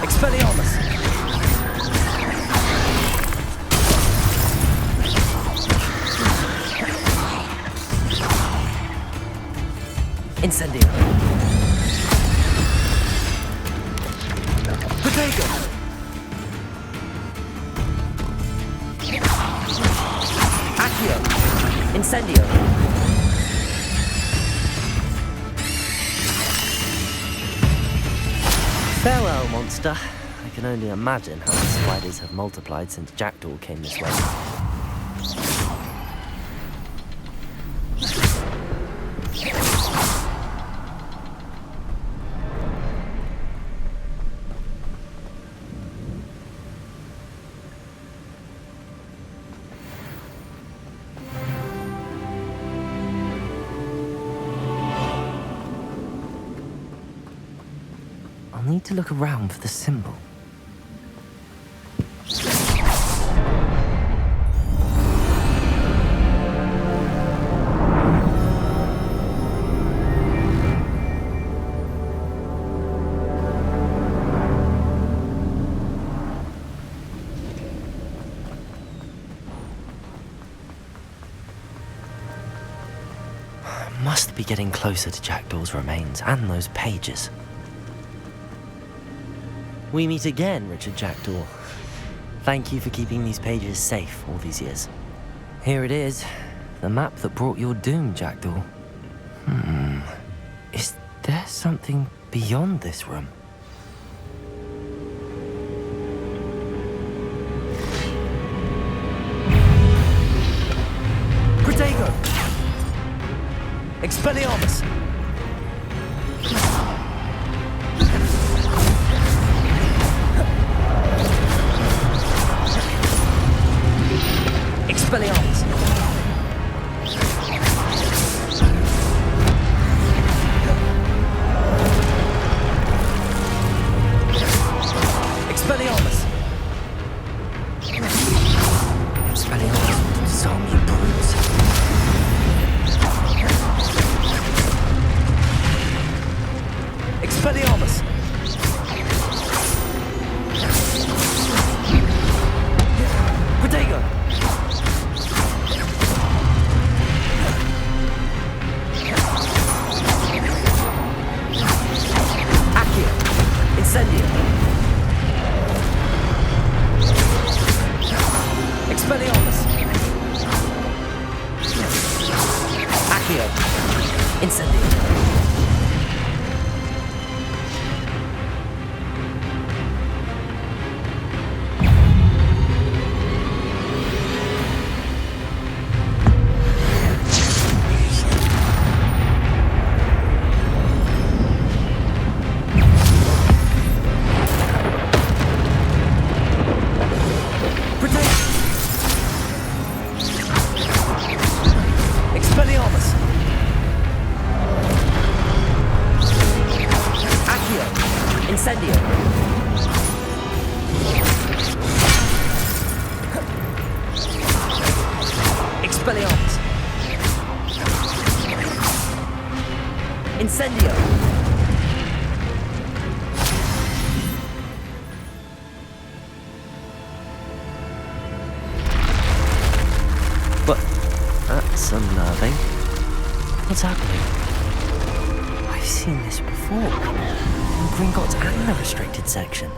Expelliarmus. Incendio. Potato. Accio. Incendio. Farewell, monster. I can only imagine how the spiders have multiplied since Jackdaw came this way. I'll need to look around for the symbol. Must be getting closer to Jackdaw's remains and those pages. We meet again, Richard Jackdaw. Thank you for keeping these pages safe all these years. Here it is, the map that brought your doom, Jackdaw. Is there something beyond this room? Protego! Expelliarmus! Expelliarmus! Expelliarmus! Expelliarmus, zombie brutes. Accio. Incendio. Incendio! But that's unnerving. What's happening? I've seen this before. In Gringotts and the restricted section.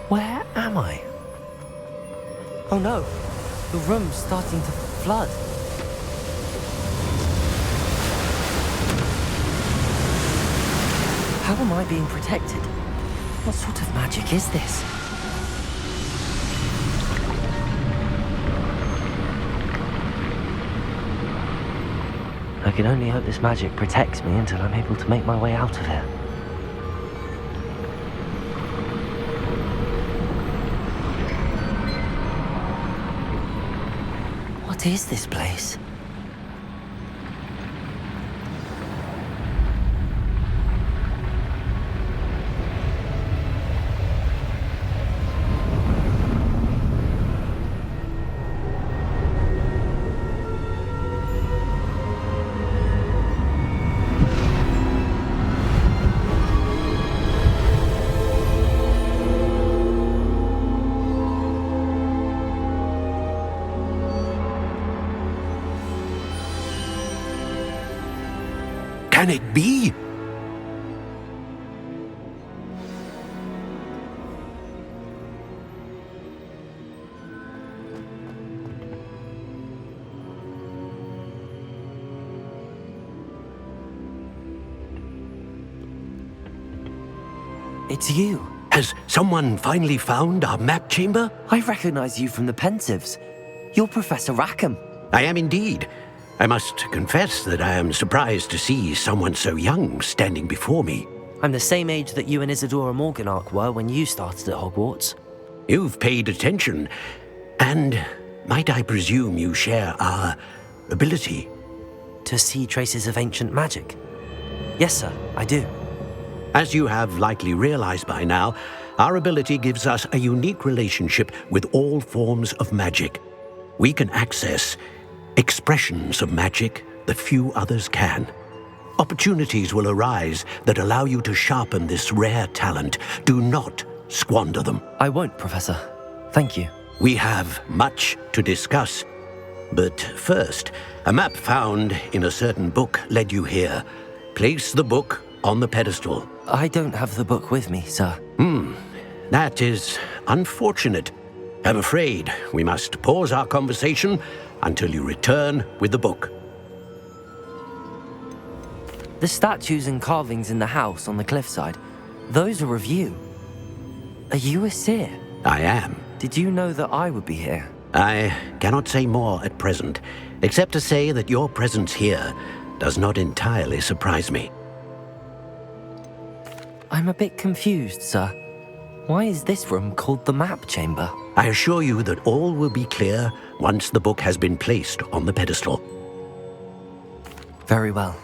Where am I? Oh no, the room's starting to flood. How am I being protected? What sort of magic is this? I can only hope this magic protects me until I'm able to make my way out of here. What is this place? Can it be? It's you. Has someone finally found our map chamber? I recognize you from the Pensives. You're Professor Rackham. I am indeed. I must confess that I am surprised to see someone so young standing before me. I'm the same age that you and Isadora Morganach were when you started at Hogwarts. You've paid attention, and might I presume you share our ability? To see traces of ancient magic? Yes, sir, I do. As you have likely realized by now, our ability gives us a unique relationship with all forms of magic. We can access expressions of magic that few others can. Opportunities will arise that allow you to sharpen this rare talent. Do not squander them. I won't, Professor. Thank you. We have much to discuss. But first, a map found in a certain book led you here. Place the book on the pedestal. I don't have the book with me, sir. That is unfortunate. I'm afraid we must pause our conversation until you return with the book. The statues and carvings in the house on the cliffside, those are of you. Are you a seer? I am. Did you know that I would be here? I cannot say more at present, except to say that your presence here does not entirely surprise me. I'm a bit confused, sir. Why is this room called the map chamber? I assure you that all will be clear once the book has been placed on the pedestal. Very well.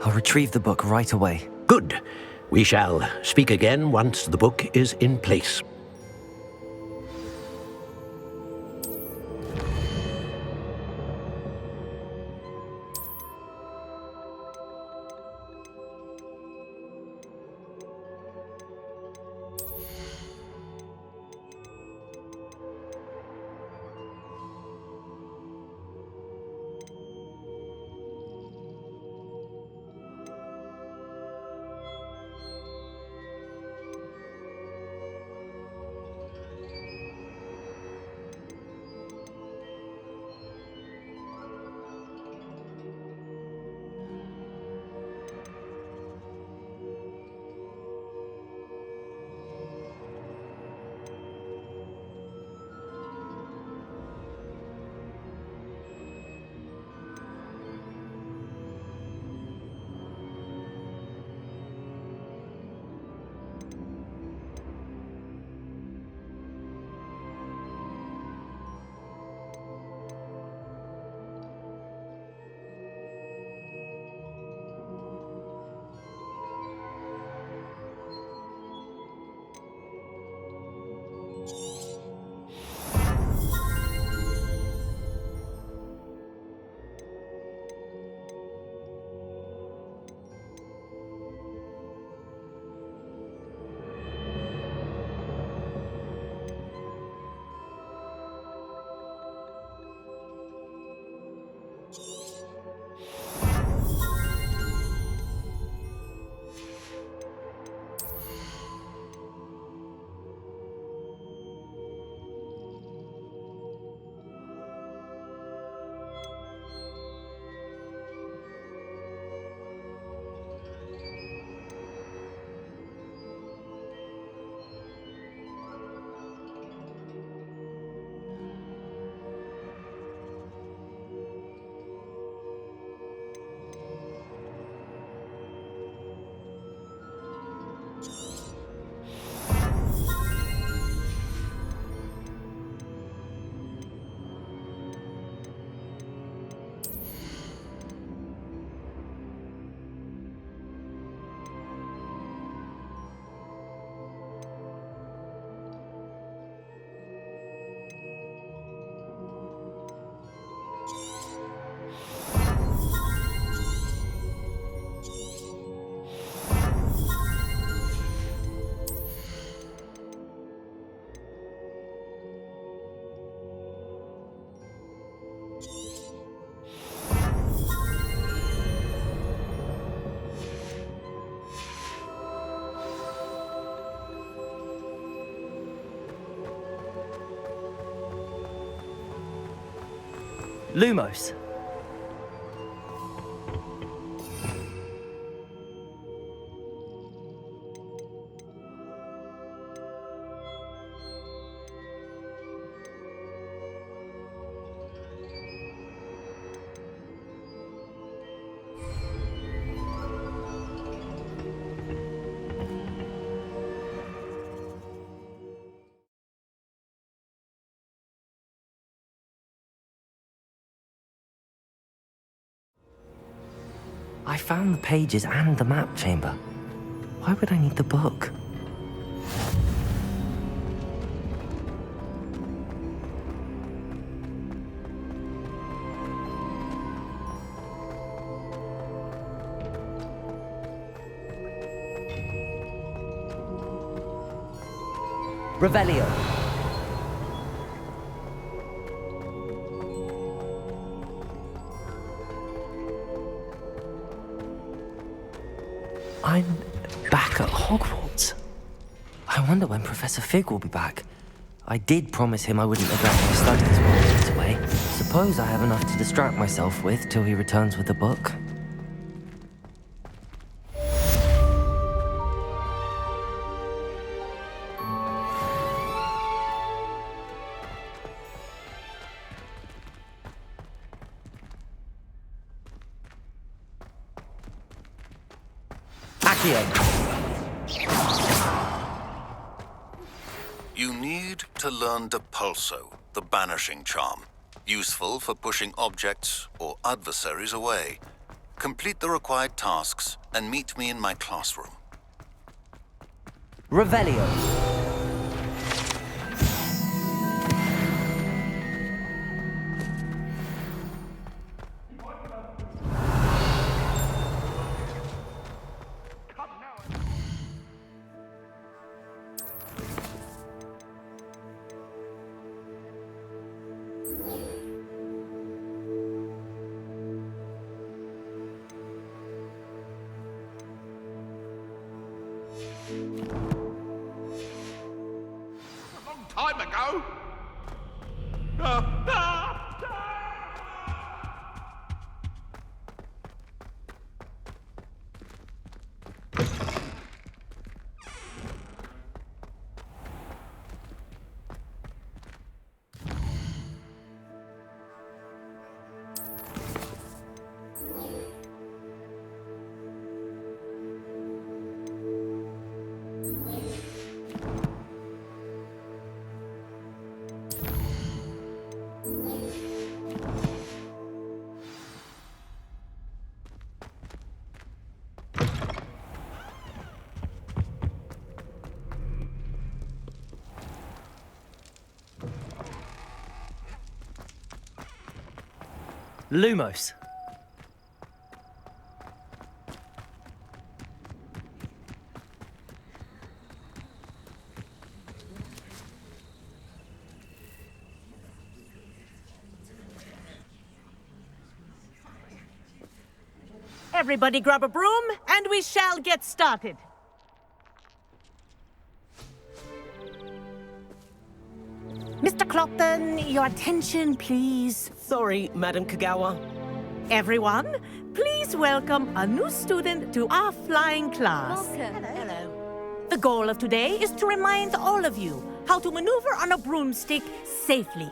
I'll retrieve the book right away. Good. We shall speak again once the book is in place. Lumos. I found the pages and the map chamber. Why would I need the book? Revelio. I'm back at Hogwarts. I wonder when Professor Fig will be back. I did promise him I wouldn't neglect my studies while he was away. Suppose I have enough to distract myself with till he returns with the book. You need to learn Depulso, the banishing charm. Useful for pushing objects or adversaries away. Complete the required tasks and meet me in my classroom. Revelio. Time ago. Lumos. Everybody grab a broom, and we shall get started. Mr. Clopton, your attention, please. Sorry, Madam Kagawa. Everyone, please welcome a new student to our flying class. Welcome. Hello. The goal of today is to remind all of you how to maneuver on a broomstick safely,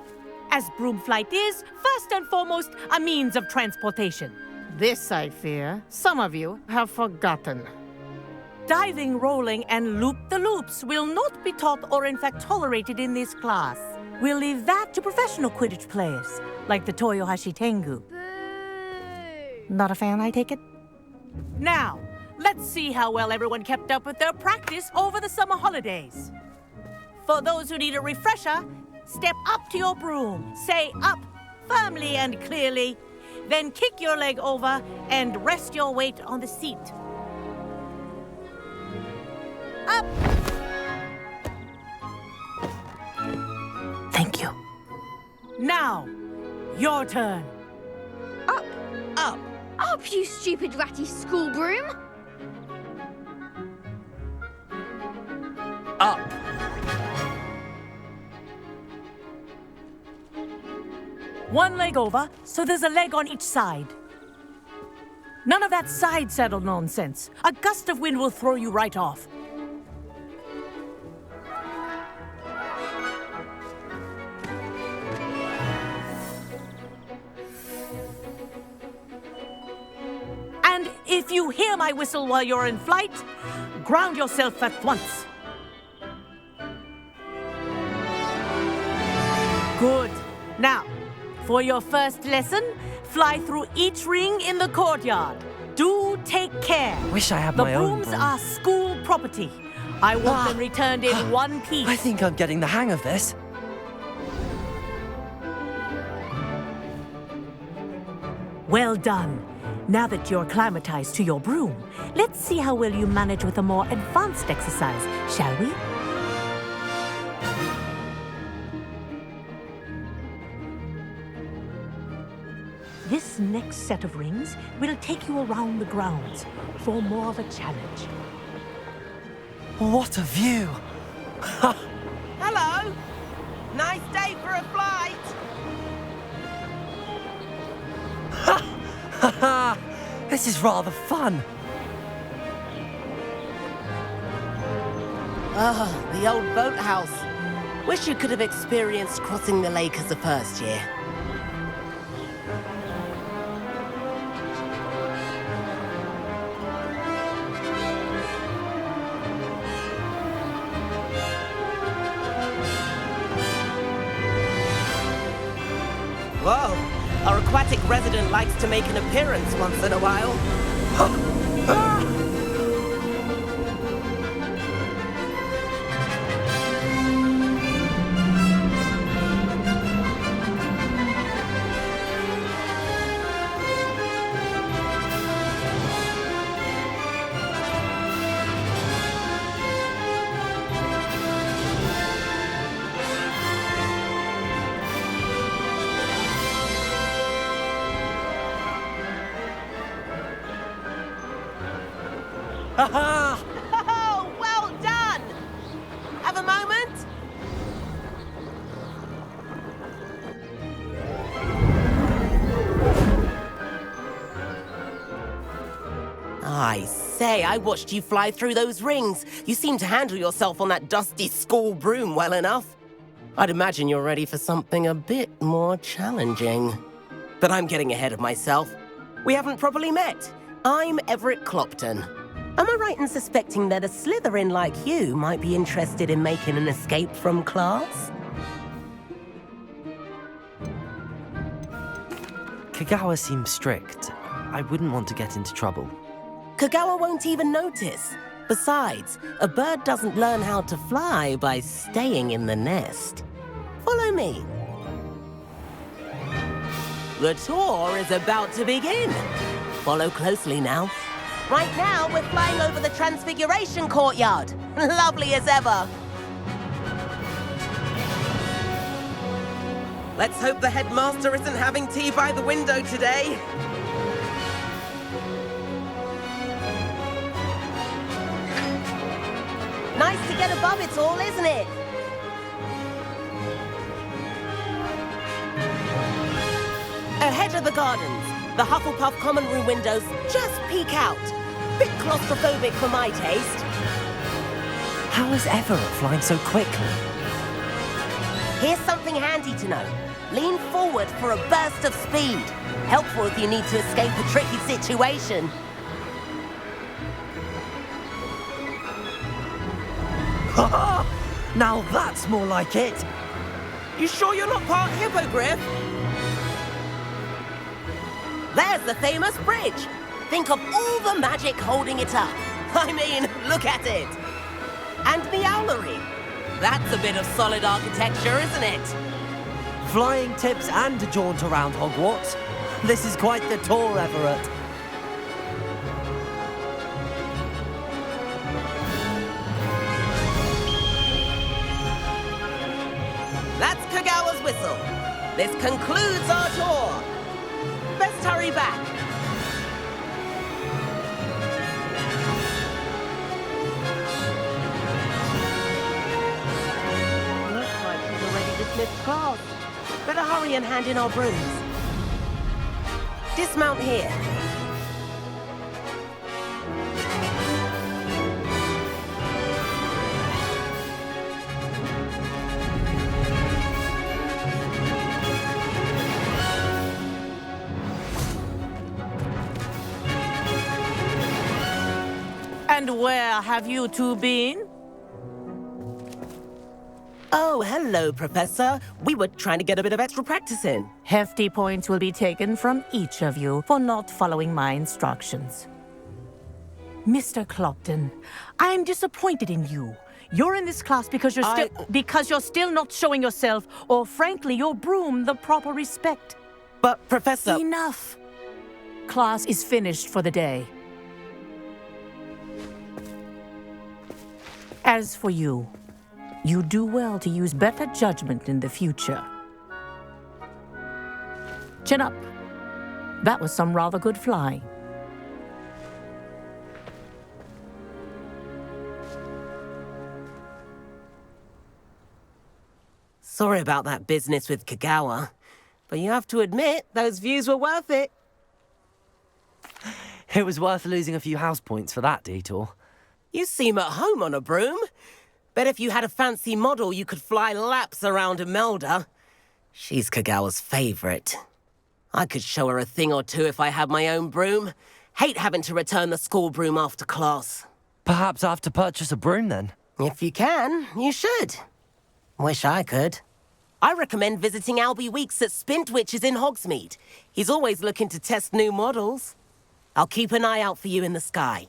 as broom flight is, first and foremost, a means of transportation. This, I fear, some of you have forgotten. Diving, rolling, and loop-the-loops will not be taught or in fact tolerated in this class. We'll leave that to professional Quidditch players, like the Toyohashi Tengu. Not a fan, I take it? Now, let's see how well everyone kept up with their practice over the summer holidays. For those who need a refresher, step up to your broom, say up firmly and clearly, then kick your leg over and rest your weight on the seat. Up! Thank you. Now, Your turn. Up. Up, you stupid ratty school broom! Up. One leg over, so there's a leg on each side. None of that side saddle nonsense. A gust of wind will throw you right off. And if you hear my whistle while you're in flight, ground yourself at once. Good. Now, for your first lesson, fly through each ring in the courtyard. Do take care. Wish I had my own The brooms broom. are school property. I want them returned in one piece. I think I'm getting the hang of this. Well done. Now that you're acclimatized to your broom, let's see how well you manage with a more advanced exercise, shall we? This next set of rings will take you around the grounds for more of a challenge. What a view! Hello. Nice day for a flight. This is rather fun. Oh, the old boathouse. Wish you could have experienced crossing the lake as a first year. Whoa, our aquatic resident likes to make an appearance once in a while. Oh, well done! Have a moment? I say, I watched you fly through those rings. You seem to handle yourself on that dusty school broom well enough. I'd imagine you're ready for something a bit more challenging. But I'm getting ahead of myself. We haven't properly met. I'm Everett Clopton. Am I right in suspecting that a Slytherin like you might be interested in making an escape from class? Kagawa seems strict. I wouldn't want to get into trouble. Kagawa won't even notice. Besides, a bird doesn't learn how to fly by staying in the nest. Follow me. The tour is about to begin. Follow closely now. Right now, we're flying over the Transfiguration Courtyard. Lovely as ever. Let's hope the headmaster isn't having tea by the window today. Nice to get above it all, isn't it? Ahead of the gardens, the Hufflepuff common room windows just peek out. Bit claustrophobic for my taste. How is Everett flying so quickly? Here's something handy to know. Lean forward for a burst of speed. Helpful if you need to escape a tricky situation. Now that's more like it. You sure you're not part hippogriff? There's the famous bridge. Think of all the magic holding it up. I mean, look at it. And the owlery. That's a bit of solid architecture, isn't it? Flying tips and a jaunt around Hogwarts. This is quite the tour, Everett. That's Kagawa's whistle. This concludes our tour. Best hurry back. Looks like she's already dismissed class. Better hurry and hand in our brooms. Dismount here. And where have you two been? Oh, hello, Professor. We were trying to get a bit of extra practice in. Hefty points will be taken from each of you for not following my instructions. Mr. Clopton, I'm disappointed in you. You're in this class because you're still not showing yourself, or frankly, your broom, the proper respect. But, Professor... Enough. Class is finished for the day. As for you, you do well to use better judgment in the future. Chin up. That was some rather good flying. Sorry about that business with Kagawa, but you have to admit, those views were worth it. It was worth losing a few house points for that detour. You seem at home on a broom. Bet if you had a fancy model, you could fly laps around Imelda. She's Kagawa's favorite. I could show her a thing or two if I had my own broom. Hate having to return the school broom after class. Perhaps I have to purchase a broom then? If you can, you should. Wish I could. I recommend visiting Albie Weeks at Spintwitches in Hogsmeade. He's always looking to test new models. I'll keep an eye out for you in the sky.